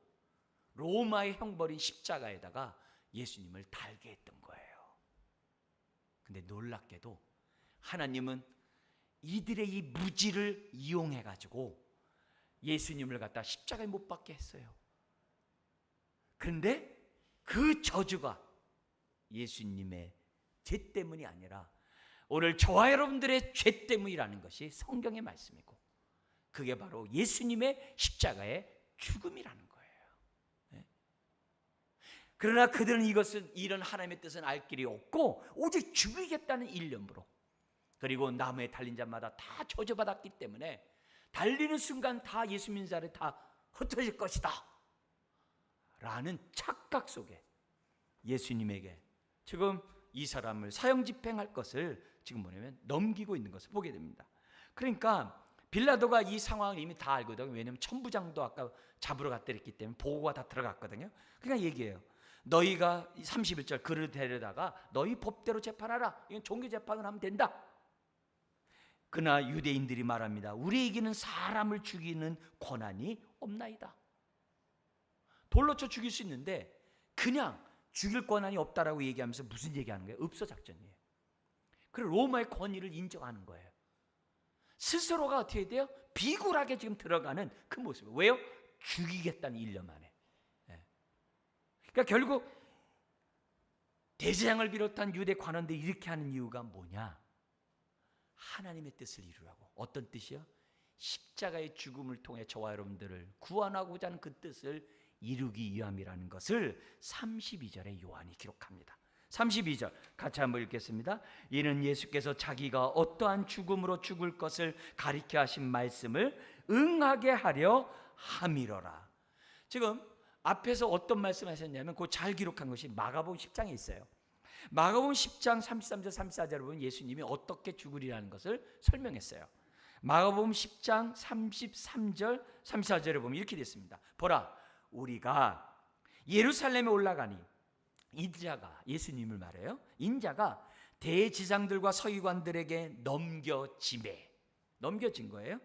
로마의 형벌인 십자가에다가 예수님을 달게 했던 거예요. 근데 놀랍게도 하나님은 이들의 이 무지를 이용해 가지고 예수님을 갖다 십자가에 못 박게 했어요. 그런데 그 저주가 예수님의 죄 때문이 아니라 오늘 저와 여러분들의 죄 때문이라는 것이 성경의 말씀이고 그게 바로 예수님의 십자가의 죽음이라는 거예요. 그러나 그들은 이런 하나님의 뜻은 알 길이 없고 오직 죽이겠다는 일념으로 그리고 나무에 달린 자마다 다 저주받았기 때문에 달리는 순간 다 예수 믿는 자를 다 흩어질 것이다 라는 착각 속에 예수님에게 지금 이 사람을 사형 집행할 것을 지금 뭐냐면 넘기고 있는 것을 보게 됩니다. 그러니까 빌라도가 이 상황을 이미 다 알거든요. 왜냐하면 천부장도 아까 잡으러 갔다 했기 때문에 보고가 다 들어갔거든요. 그러니까 얘기해요. 너희가 31절 그를 데려다가 너희 법대로 재판하라. 이건 종교 재판을 하면 된다. 그러나 유대인들이 말합니다. 우리에게는 사람을 죽이는 권한이 없나이다. 돌로 쳐 죽일 수 있는데 그냥 죽일 권한이 없다라고 얘기하면서 무슨 얘기하는 거예요? 읍서 작전이에요. 그리고 로마의 권위를 인정하는 거예요. 스스로가 어떻게 돼요? 비굴하게 지금 들어가는 그 모습. 왜요? 죽이겠다는 일념 안에. 그러니까 결국 대제사장을 비롯한 유대 관원들이 이렇게 하는 이유가 뭐냐? 하나님의 뜻을 이루라고. 어떤 뜻이요? 십자가의 죽음을 통해 저와 여러분들을 구원하고자 하는 그 뜻을 이루기 위함이라는 것을 32절에 요한이 기록합니다. 32절 같이 한번 읽겠습니다. 이는 예수께서 자기가 어떠한 죽음으로 죽을 것을 가리켜 하신 말씀을 응하게 하려 함이로라. 지금 앞에서 어떤 말씀 하셨냐면 그 잘 기록한 것이 마가복음 10장에 있어요. 마가복음 10장 33절 34절을 보면 예수님이 어떻게 죽으리라는 것을 설명했어요. 마가복음 10장 33절 34절에 보면 이렇게 됐습니다. 보라, 우리가 예루살렘에 올라가니 인자가, 예수님을 말해요, 인자가 대지상들과 서기관들에게 넘겨진 거예요.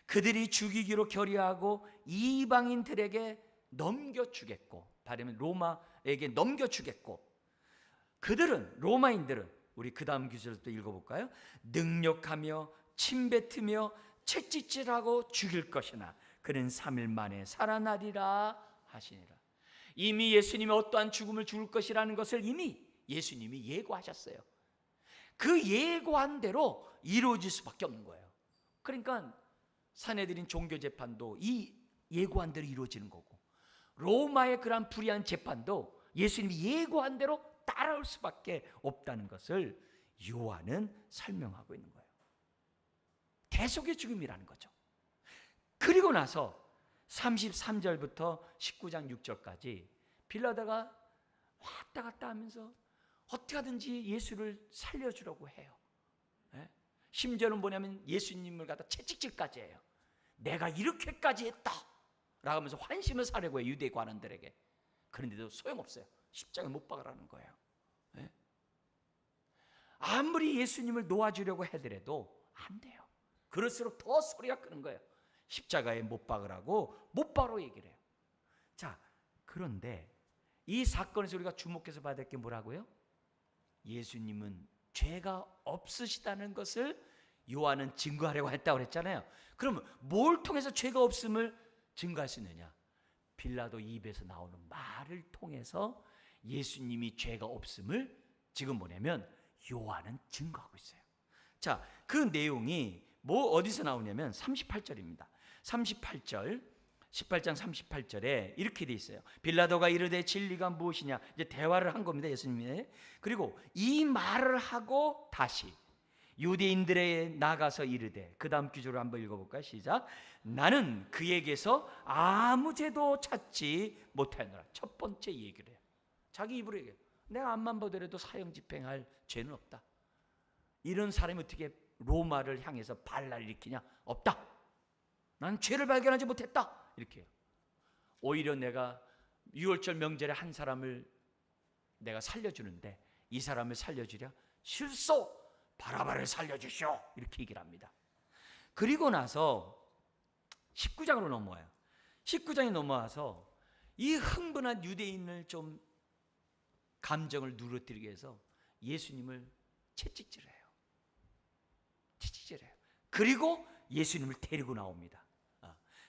그들이 죽이기로 결의하고 이방인들에게 넘겨주겠고, 발음은 로마에게 넘겨주겠고, 그들은, 로마인들은, 우리 그 다음 구절을 또 읽어볼까요? 능력하며 침뱉으며 채찍질하고 죽일 것이나 그는 3일 만에 살아나리라 하시니라. 이미 예수님이 어떠한 죽음을 죽을 것이라는 것을 이미 예수님이 예고하셨어요. 그 예고한 대로 이루어질 수밖에 없는 거예요. 그러니까 사내들인 종교재판도 이 예고한 대로 이루어지는 거고, 로마의 그러한 불의한 재판도 예수님이 예고한 대로 따라올 수밖에 없다는 것을 요한은 설명하고 있는 거예요. 대속의 죽음이라는 거죠. 그리고 나서 33절부터 19장 6절까지 빌라도가 왔다 갔다 하면서 어떻게 하든지 예수를 살려주려고 해요. 심지어는 뭐냐면 예수님을 갖다 채찍질까지 해요. 내가 이렇게까지 했다 라고 하면서 환심을 사려고 해요, 유대 관원들에게. 그런데도 소용없어요. 십자가에 못 박으라는 거예요. 아무리 예수님을 놓아주려고 해더라도 안 돼요. 그럴수록 더 소리가 크는 거예요. 십자가에 못 박으라고, 못 박으라고 얘기를 해요. 자, 그런데 이 사건에서 우리가 주목해서 봐야 될 게 뭐라고요? 예수님은 죄가 없으시다는 것을 요한은 증거하려고 했다고 그랬잖아요. 그러면 뭘 통해서 죄가 없음을 증거할 수 있느냐? 빌라도 입에서 나오는 말을 통해서 예수님이 죄가 없음을 지금 뭐냐면 요한은 증거하고 있어요. 자, 그 내용이 뭐 어디서 나오냐면 38절입니다. 38절, 18장 38절에 이렇게 돼 있어요. 빌라도가 이르되 진리가 무엇이냐, 이제 대화를 한 겁니다, 예수님이. 그리고 이 말을 하고 다시 유대인들에 나가서 이르되, 그 다음 구절을 한번 읽어볼까요? 시작. 나는 그에게서 아무 죄도 찾지 못하노라. 첫 번째 얘기를 해요. 자기 입으로 얘기해요. 내가 앞만 보더라도 사형 집행할 죄는 없다. 이런 사람이 어떻게 로마를 향해서 반란을 일으키냐? 없다. 난 죄를 발견하지 못했다. 이렇게 해요. 오히려 내가 6월절 명절에 한 사람을 내가 살려주는데 이 사람을 살려주랴? 실소 바라바를 살려주시오. 이렇게 얘기를 합니다. 그리고 나서 19장으로 넘어와요. 19장에 넘어와서 이 흥분한 유대인을 좀 감정을 누그러뜨리기 위해서 예수님을 채찍질해요. 채찍질해요. 그리고 예수님을 데리고 나옵니다.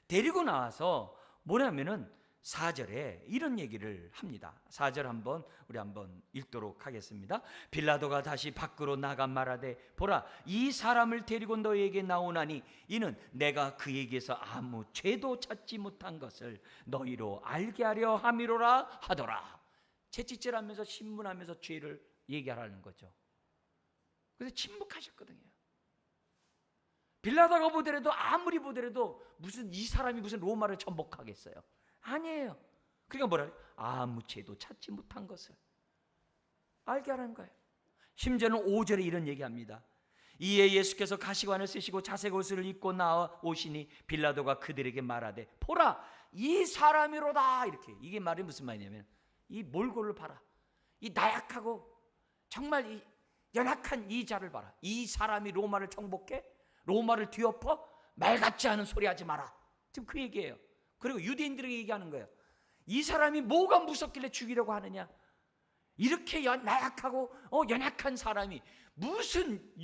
데리고 나와서 뭐냐면은 4절에 이런 얘기를 합니다. 4절 우리 한번 읽도록 하겠습니다. 빌라도가 다시 밖으로 나가 말하되, 보라, 이 사람을 데리고 너에게 나오나니 이는 내가 그에게서 아무 죄도 찾지 못한 것을 너희로 알게 하려 함이로라 하더라. 채찍질하면서 신문하면서 죄를 얘기하라는 거죠. 그래서 침묵하셨거든요. 빌라도가 보더라도, 아무리 보더라도 무슨 이 사람이 무슨 로마를 전복하겠어요? 아니에요. 그러니까 뭐라 그래요? 아무 죄도 찾지 못한 것을 알게 하라는 거예요. 심지어는 5절에 이런 얘기합니다. 이에 예수께서 가시관을 쓰시고 자색 옷을 입고 나오시니 빌라도가 그들에게 말하되, 보라, 이 사람이로다. 이렇게. 이게 말이 무슨 말이냐면 이 몰골을 봐라. 이 나약하고 정말 이 연약한 이 자를 봐라. 이 사람이 로마를 정복해? 로마를 뒤엎어? 말 같지 않은 소리 하지 마라. 지금 그 얘기예요. 그리고 유대인들에게 얘기하는 거예요. 이 사람이 뭐가 무섭길래 죽이려고 하느냐? 이렇게 나약하고 연약한 사람이 무슨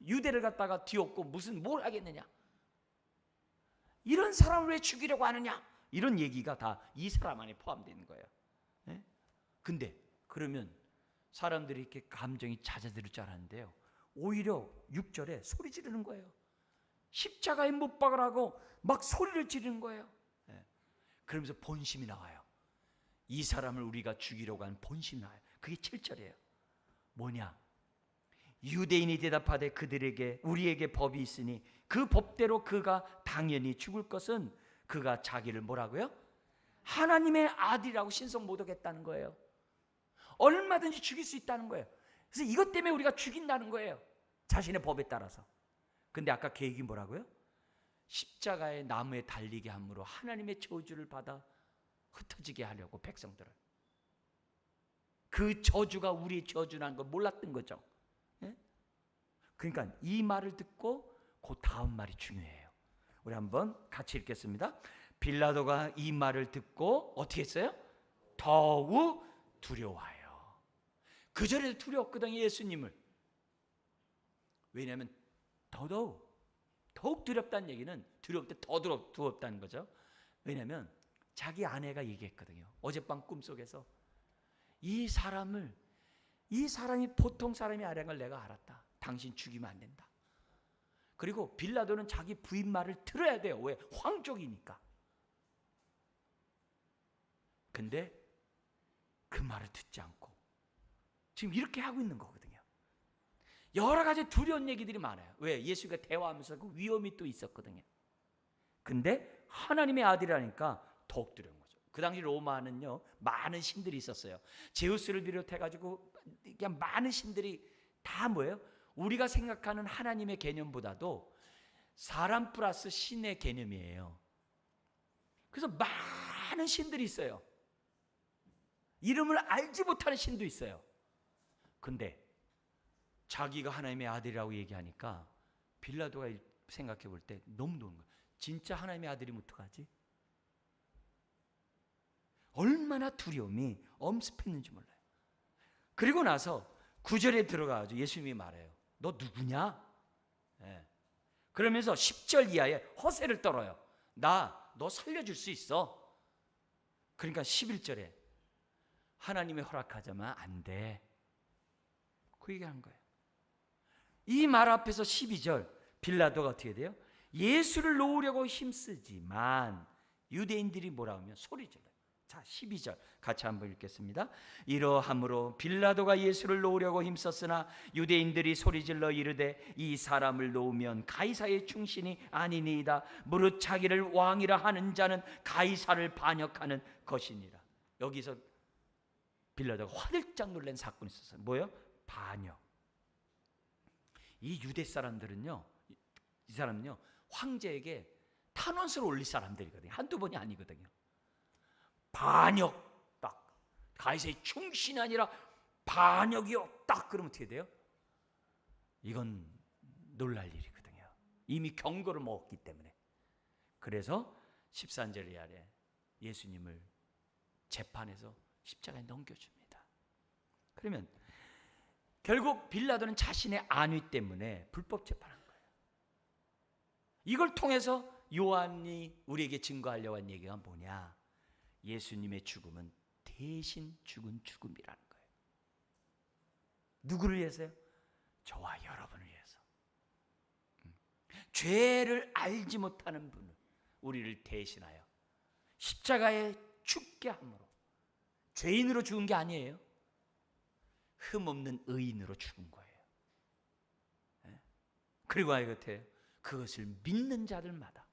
유대를 갖다가 뒤엎고 무슨 뭘 하겠느냐? 이런 사람을 왜 죽이려고 하느냐? 이런 얘기가 다 이 사람 안에 포함되어 있는 거예요. 네? 근데 그러면 사람들이 이렇게 감정이 잦아들 줄 알았는데요, 오히려 6절에 소리 지르는 거예요. 십자가에 못 박으라고 막 소리를 지르는 거예요. 그러면서 본심이 나와요. 이 사람을 우리가 죽이려고 하는 본심이 나와요. 그게 7절이에요. 뭐냐? 유대인이 대답하되 그들에게 우리에게 법이 있으니 그 법대로 그가 당연히 죽을 것은 그가 자기를 뭐라고요? 하나님의 아들이라고 신성 모독했다는 거예요. 얼마든지 죽일 수 있다는 거예요. 그래서 이것 때문에 우리가 죽인다는 거예요. 자신의 법에 따라서. 근데 아까 계획이 뭐라고요? 십자가의 나무에 달리게 함으로 하나님의 저주를 받아 흩어지게 하려고 백성들을. 그 저주가 우리의 저주라는 걸 몰랐던 거죠. 예? 그러니까 이 말을 듣고 그 다음 말이 중요해요. 우리 한번 같이 읽겠습니다. 빌라도가 이 말을 듣고 어떻게 했어요? 더욱 두려워해요. 그전에도 두려웠거든요, 예수님을. 왜냐하면 더욱 두렵다는 얘기는 두려울 때 더 두렵다는 거죠. 왜냐하면 자기 아내가 얘기했거든요. 어젯밤 꿈속에서 이 사람이 보통 사람이 아니라는 걸 내가 알았다. 당신 죽이면 안 된다. 그리고 빌라도는 자기 부인 말을 들어야 돼요. 왜? 황족이니까. 근데 그 말을 듣지 않고 지금 이렇게 하고 있는 거거든요. 여러 가지 두려운 얘기들이 많아요. 왜? 예수가 대화하면서 그 위험이 또 있었거든요. 근데 하나님의 아들이라니까 더욱 두려운 거죠. 그 당시 로마는요, 많은 신들이 있었어요. 제우스를 비롯해가지고 그냥 많은 신들이 다 뭐예요? 우리가 생각하는 하나님의 개념보다도 사람 플러스 신의 개념이에요. 그래서 많은 신들이 있어요. 이름을 알지 못하는 신도 있어요. 근데 자기가 하나님의 아들이라고 얘기하니까 빌라도가 생각해 볼 때 너무 노는 거예요. 진짜 하나님의 아들이면 어떡하지? 얼마나 두려움이 엄습했는지 몰라요. 그리고 나서 9절에 들어가서 예수님이 말해요. 너 누구냐? 네. 그러면서 10절 이하에 허세를 떨어요. 너 살려줄 수 있어. 그러니까 11절에 하나님의 허락하자면 안 돼. 그 얘기한 거예요. 이 말 앞에서 12절 빌라도가 어떻게 돼요? 예수를 놓으려고 힘쓰지만 유대인들이 뭐라 하면 소리 질러요. 자, 12절 같이 한번 읽겠습니다. 이러함으로 빌라도가 예수를 놓으려고 힘썼으나 유대인들이 소리질러 이르되 이 사람을 놓으면 가이사의 충신이 아니니이다. 무릇 자기를 왕이라 하는 자는 가이사를 반역하는 것이니라. 여기서 빌라도가 화들짝 놀란 사건이 있었어요. 뭐예요? 반역. 이 유대 사람들은요, 이 사람은요 황제에게 탄원서를 올릴 사람들이거든요. 한두 번이 아니거든요. 반역 딱 가이사의 충신이 아니라 반역이요 딱 그러면 어떻게 돼요? 이건 놀랄 일이거든요. 이미 경고를 먹었기 때문에. 그래서 13절 아래 예수님을 재판에서 십자가에 넘겨줍니다. 그러면 결국 빌라도는 자신의 안위 때문에 불법 재판한 거예요. 이걸 통해서 요한이 우리에게 증거하려고 한 얘기가 뭐냐? 예수님의 죽음은 대신 죽은 죽음이라는 거예요. 누구를 위해서요? 저와 여러분을 위해서. 죄를 알지 못하는 분을 우리를 대신하여 십자가에 죽게 함으로 죄인으로 죽은 게 아니에요. 흠없는 의인으로 죽은 거예요. 그리고 아이 곁에 그것을 믿는 자들마다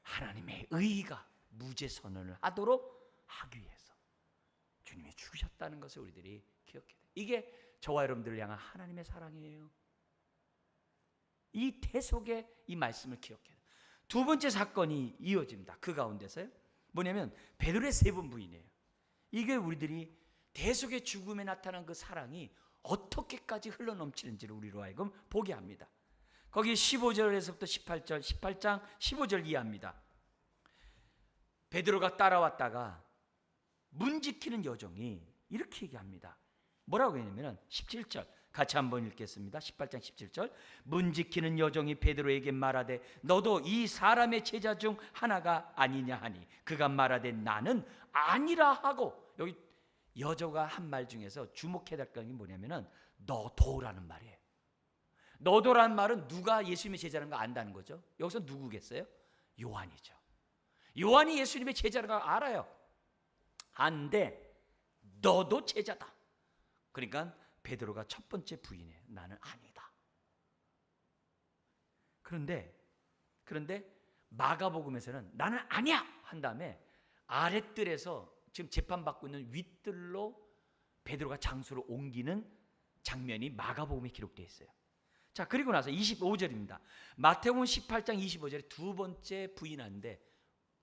하나님의 의가 무죄 선언을 하도록 하기 위해서 주님이 죽으셨다는 것을 우리들이 기억해야 돼요. 이게 저와 여러분들을 향한 하나님의 사랑이에요. 이 대속의 이 말씀을 기억해야 돼요. 두 번째 사건이 이어집니다. 그 가운데서요. 뭐냐면 베드로의 세 번 부인이에요. 이게 우리들이 대속의 죽음에 나타난 그 사랑이 어떻게까지 흘러넘치는지를 우리로 하여금 보게 합니다. 거기 15절에서부터 18절, 18장 15절 이해합니다. 베드로가 따라왔다가 문 지키는 여종이 이렇게 얘기합니다. 뭐라고 했냐면 17절 같이 한번 읽겠습니다. 18장 17절 문 지키는 여종이 베드로에게 말하되 너도 이 사람의 제자 중 하나가 아니냐 하니 그가 말하되 나는 아니라 하고, 여기 여조가 한 말 중에서 주목해야 될 것이 뭐냐면은 너도라는 말이에요. 너도라는 말은 누가 예수님의 제자라는 거 안다는 거죠. 여기서 누구겠어요? 요한이죠. 요한이 예수님의 제자라는 걸 알아요. 안데 너도 제자다. 그러니까 베드로가 첫 번째 부인해. 나는 아니다. 그런데 마가복음에서는 나는 아니야 한 다음에 아랫뜰에서 지금 재판받고 있는 윗뜰로 베드로가 장소를 옮기는 장면이 마가복음에 기록되어 있어요. 자, 그리고 나서 25절입니다. 마태복음 18장 25절에 두 번째 부인하는데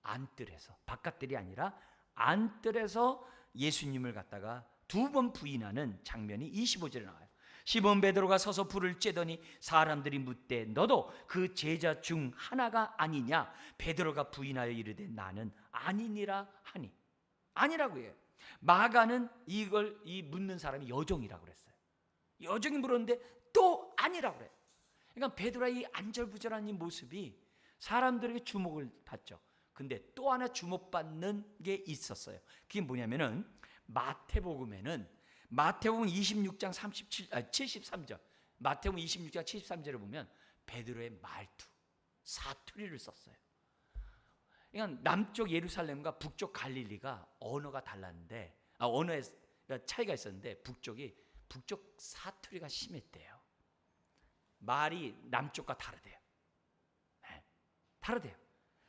안뜰에서, 바깥뜰이 아니라 안뜰에서 예수님을 갖다가 두 번 부인하는 장면이 25절에 나와요. 시몬 베드로가 서서 불을 쬐더니 사람들이 묻되 너도 그 제자 중 하나가 아니냐? 베드로가 부인하여 이르되 나는 아니니라 하니. 아니라고 해요. 마가는 이걸 묻는 사람이 여종이라고 그랬어요. 여종이 물었는데 또 아니라고 그래요. 그러니까 베드로의 이 안절부절한 이 모습이 사람들에게 주목을 받죠. 근데 또 하나 주목받는 게 있었어요. 그게 뭐냐면은 마태복음 26장 73절, 마태복음 26장 73절을 보면 베드로의 말투, 사투리를 썼어요. 그러니까 남쪽 예루살렘과 북쪽 갈릴리가 언어가 달랐는데, 언어에 차이가 있었는데 북쪽 사투리가 심했대요. 말이 남쪽과 다르대요. 네, 다르대요.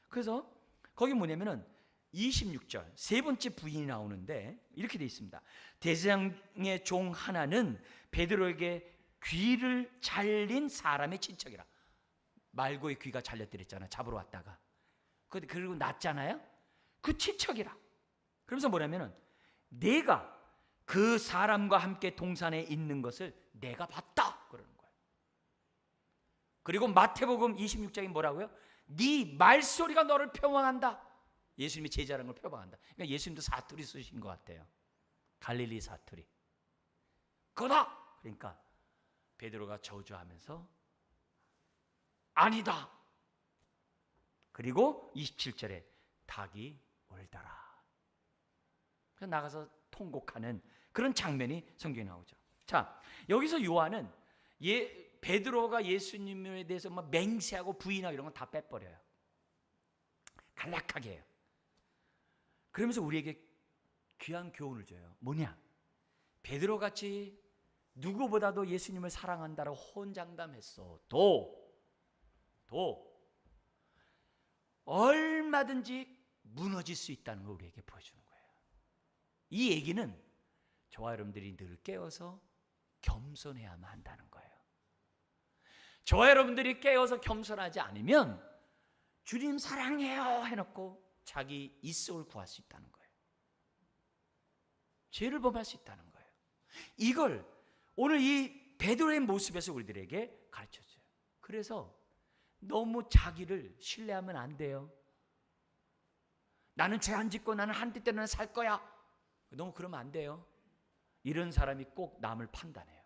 그래서 거기 뭐냐면은 26절 세 번째 부인이 나오는데 이렇게 돼 있습니다. 대장의 종 하나는 베드로에게 귀를 잘린 사람의 친척이라. 말고의 귀가 잘렸더랬잖아. 잡으러 왔다가. 그리고 났잖아요. 그 친척이라. 그러면서 뭐냐면은 내가 그 사람과 함께 동산에 있는 것을 내가 봤다 그러는 거예요. 그리고 마태복음 26장이 뭐라고요? 네 말소리가 너를 표방한다. 예수님이 제자라는 걸 표방한다. 그러니까 예수님도 사투리 쓰신 것 같아요. 갈릴리 사투리. 그거다. 그러니까 베드로가 저주하면서 아니다. 그리고 27절에 닭이 울더라. 그래서 나가서 통곡하는 그런 장면이 성경에 나오죠. 자, 여기서 요한은 베드로가 예수님에 대해서 막 맹세하고 부인하고 이런 건 다 빼버려요. 간략하게 해요. 그러면서 우리에게 귀한 교훈을 줘요. 뭐냐? 베드로같이 누구보다도 예수님을 사랑한다고 혼장담했어도 얼마든지 무너질 수 있다는 걸 우리에게 보여주는 거예요. 이 얘기는 저와 여러분들이 늘 깨어서 겸손해야만 한다는 거예요. 저와 여러분들이 깨어서 겸손하지 않으면 주님 사랑해요 해놓고 자기 입속을 구할 수 있다는 거예요. 죄를 범할 수 있다는 거예요. 이걸 오늘 이 베드로의 모습에서 우리들에게 가르쳐줘요. 그래서 너무 자기를 신뢰하면 안 돼요. 나는 죄 안 짓고 나는 한 뜻대로 살 거야. 너무 그러면 안 돼요. 이런 사람이 꼭 남을 판단해요.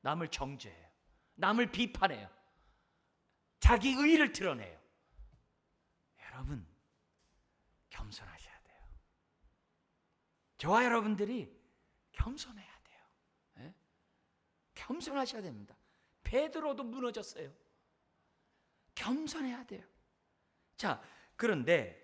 남을 정죄해요. 남을 비판해요. 자기 의의를 드러내요. 여러분 겸손하셔야 돼요. 저와 여러분들이 겸손해야 돼요. 네? 겸손하셔야 됩니다. 베드로도 무너졌어요. 겸손해야 돼요. 자, 그런데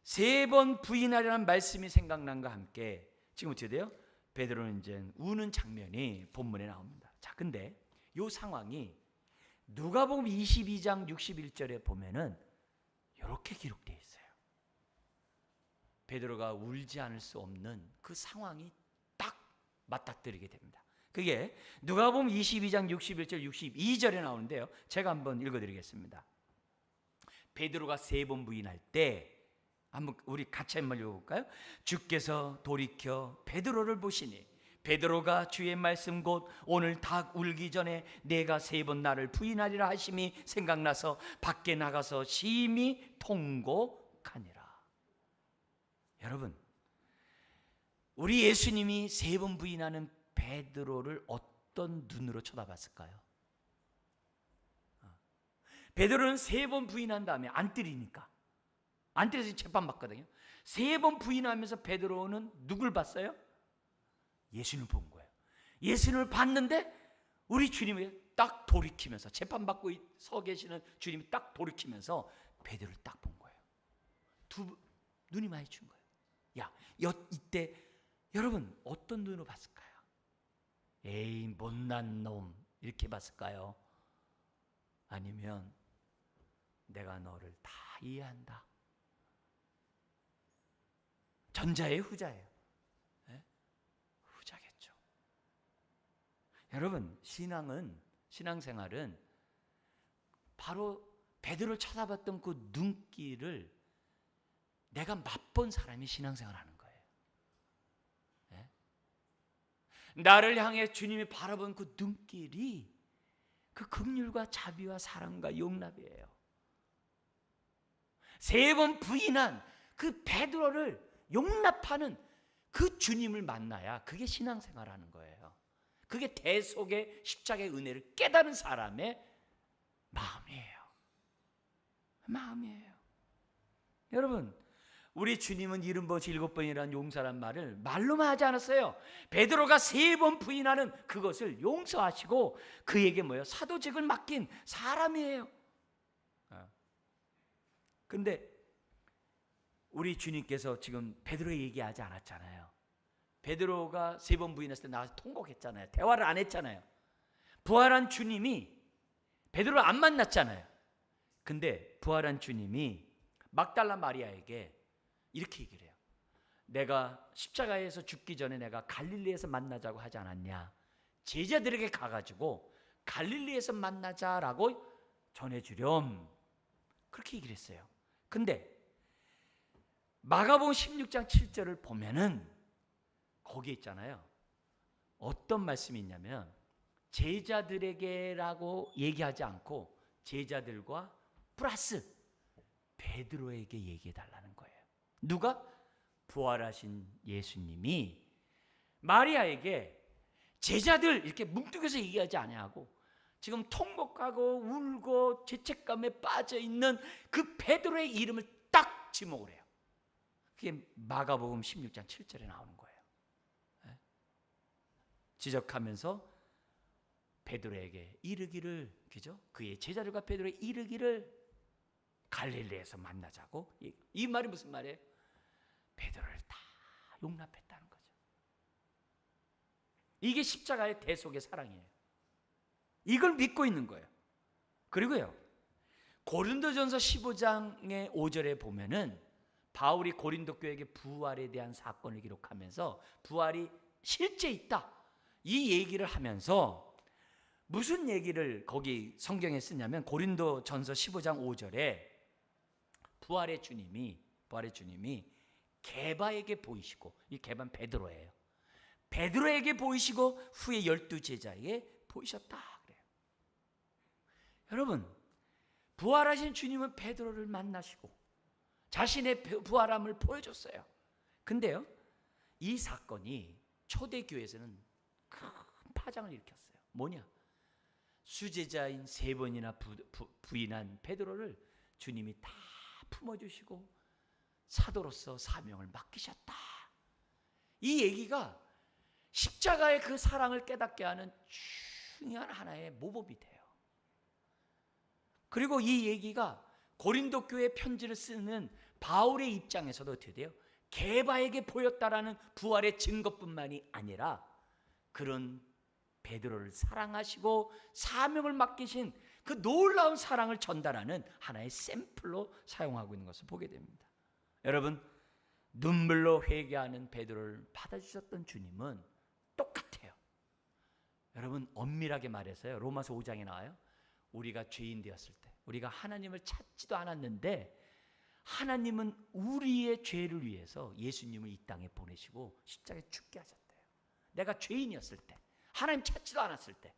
세 번 부인하려는 말씀이 생각난과 함께 지금 어떻게 돼요? 베드로는 이제 우는 장면이 본문에 나옵니다. 자, 근데 이 상황이 누가복음 22장 61절에 보면은 이렇게 기록되어 있어요. 베드로가 울지 않을 수 없는 그 상황이 딱 맞닥뜨리게 됩니다. 그게 누가복음 22장 61절 62절에 나오는데요. 제가 한번 읽어드리겠습니다. 베드로가 세 번 부인할 때 한번 우리 같이 한번 읽어볼까요? 주께서 돌이켜 베드로를 보시니 베드로가 주의 말씀 곧 오늘 닭 울기 전에 내가 세 번 나를 부인하리라 하심이 생각나서 밖에 나가서 심히 통곡하니라. 여러분, 우리 예수님이 세 번 부인하는 베드로를 어떤 눈으로 쳐다봤을까요? 베드로는 세 번 부인한 다음에 안 때리니까 안 때려서 재판받거든요. 세 번 부인하면서 베드로는 누굴 봤어요? 예수님을 본 거예요. 예수님을 봤는데 우리 주님이 딱 돌이키면서 재판받고 서 계시는 주님이 딱 돌이키면서 베드로를 딱 본 거예요. 눈이 마주친 거예요. 야, 이때 여러분 어떤 눈으로 봤을까요? 에이 못난 놈 이렇게 봤을까요? 아니면 내가 너를 다 이해한다. 전자예요, 후자예요? 네? 후자겠죠. 여러분 신앙생활은 바로 베드로를 쳐다봤던 그 눈길을 내가 맛본 사람이 신앙생활하는 거예요. 네? 나를 향해 주님이 바라본 그 눈길이 그 긍휼과 자비와 사랑과 용납이에요. 3번 부인한 그 베드로를 용납하는 그 주님을 만나야 그게 신앙생활하는 거예요. 그게 대속의 십자가의 은혜를 깨달은 사람의 마음이에요. 여러분 우리 주님은 70번 7번이라는 용서란 말을 말로만 하지 않았어요. 베드로가 3번 부인하는 그것을 용서하시고 그에게 사도직을 맡긴 사람이에요. 근데 우리 주님께서 지금 베드로 얘기하지 않았잖아요. 베드로가 3번 부인했을 때 나와서 통곡했잖아요. 대화를 안 했잖아요. 부활한 주님이 베드로를 안 만났잖아요. 근데 부활한 주님이 막달라 마리아에게 이렇게 얘기를 해요. 내가 십자가에서 죽기 전에 내가 갈릴리에서 만나자고 하지 않았냐. 제자들에게 가가지고 갈릴리에서 만나자라고 전해주렴. 그렇게 얘기를 했어요. 근데 마가복음 16장 7절을 보면은 거기에 있잖아요. 어떤 말씀이 있냐면 제자들에게라고 얘기하지 않고 제자들과 플러스 베드로에게 얘기해 달라는 거예요. 누가? 부활하신 예수님이 마리아에게 제자들 이렇게 뭉뚱겨서 얘기하지 아니하고 지금 통곡하고 울고 죄책감에 빠져 있는 그 베드로의 이름을 딱 지목을 해요. 그게 마가복음 16장 7절에 나오는 거예요. 지적하면서 베드로에게 이르기를, 그죠? 그의 제자들과 베드로에게 이르기를 갈릴리에서 만나자고. 이 말이 무슨 말이에요? 베드로를 다 용납했다는 거죠. 이게 십자가의 대속의 사랑이에요. 이걸 믿고 있는 거예요. 그리고요, 고린도전서 15장의 5절에 보면은 바울이 고린도 교회에게 부활에 대한 사건을 기록하면서 부활이 실제 있다, 이 얘기를 하면서 무슨 얘기를 거기 성경에 쓰냐면 고린도전서 15장 5절에 부활의 주님이 게바에게 보이시고, 이 게바는 베드로예요. 베드로에게 보이시고 후에 12제자에게 보이셨다 그래요. 여러분, 부활하신 주님은 베드로를 만나시고 자신의 부활함을 보여줬어요. 근데요, 이 사건이 초대교회에서는 큰 파장을 일으켰어요. 뭐냐? 수제자인 3번이나 부인한 베드로를 주님이 다 품어주시고 사도로서 사명을 맡기셨다. 이 얘기가 십자가의 그 사랑을 깨닫게 하는 중요한 하나의 모범이 돼요. 그리고 이 얘기가 고린도 교회 편지를 쓰는 바울의 입장에서도 어떻게 돼요? 게바에게 보였다라는 부활의 증거뿐만이 아니라 그런 베드로를 사랑하시고 사명을 맡기신 그 놀라운 사랑을 전달하는 하나의 샘플로 사용하고 있는 것을 보게 됩니다. 여러분, 눈물로 회개하는 베드로를 받아주셨던 주님은 똑같아요. 여러분, 엄밀하게 말해서요, 로마서 5장에 나와요. 우리가 죄인 되었을 때, 우리가 하나님을 찾지도 않았는데 하나님은 우리의 죄를 위해서 예수님을 이 땅에 보내시고 십자가에 죽게 하셨대요. 내가 죄인이었을 때, 하나님 찾지도 않았을 때.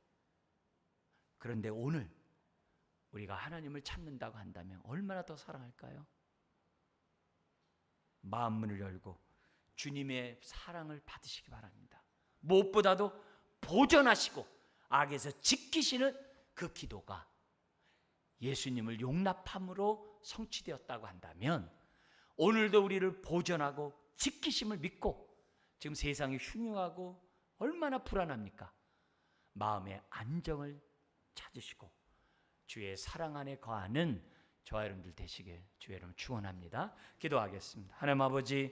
그런데 오늘 우리가 하나님을 찾는다고 한다면 얼마나 더 사랑할까요? 마음문을 열고 주님의 사랑을 받으시기 바랍니다. 무엇보다도 보존하시고 악에서 지키시는 그 기도가 예수님을 용납함으로 성취되었다고 한다면 오늘도 우리를 보존하고 지키심을 믿고, 지금 세상이 흉흉하고 얼마나 불안합니까? 마음의 안정을 찾으시고 주의 사랑 안에 거하는 저와 여러분들 되시길 주의 이름으로 축원합니다. 기도하겠습니다. 하나님 아버지,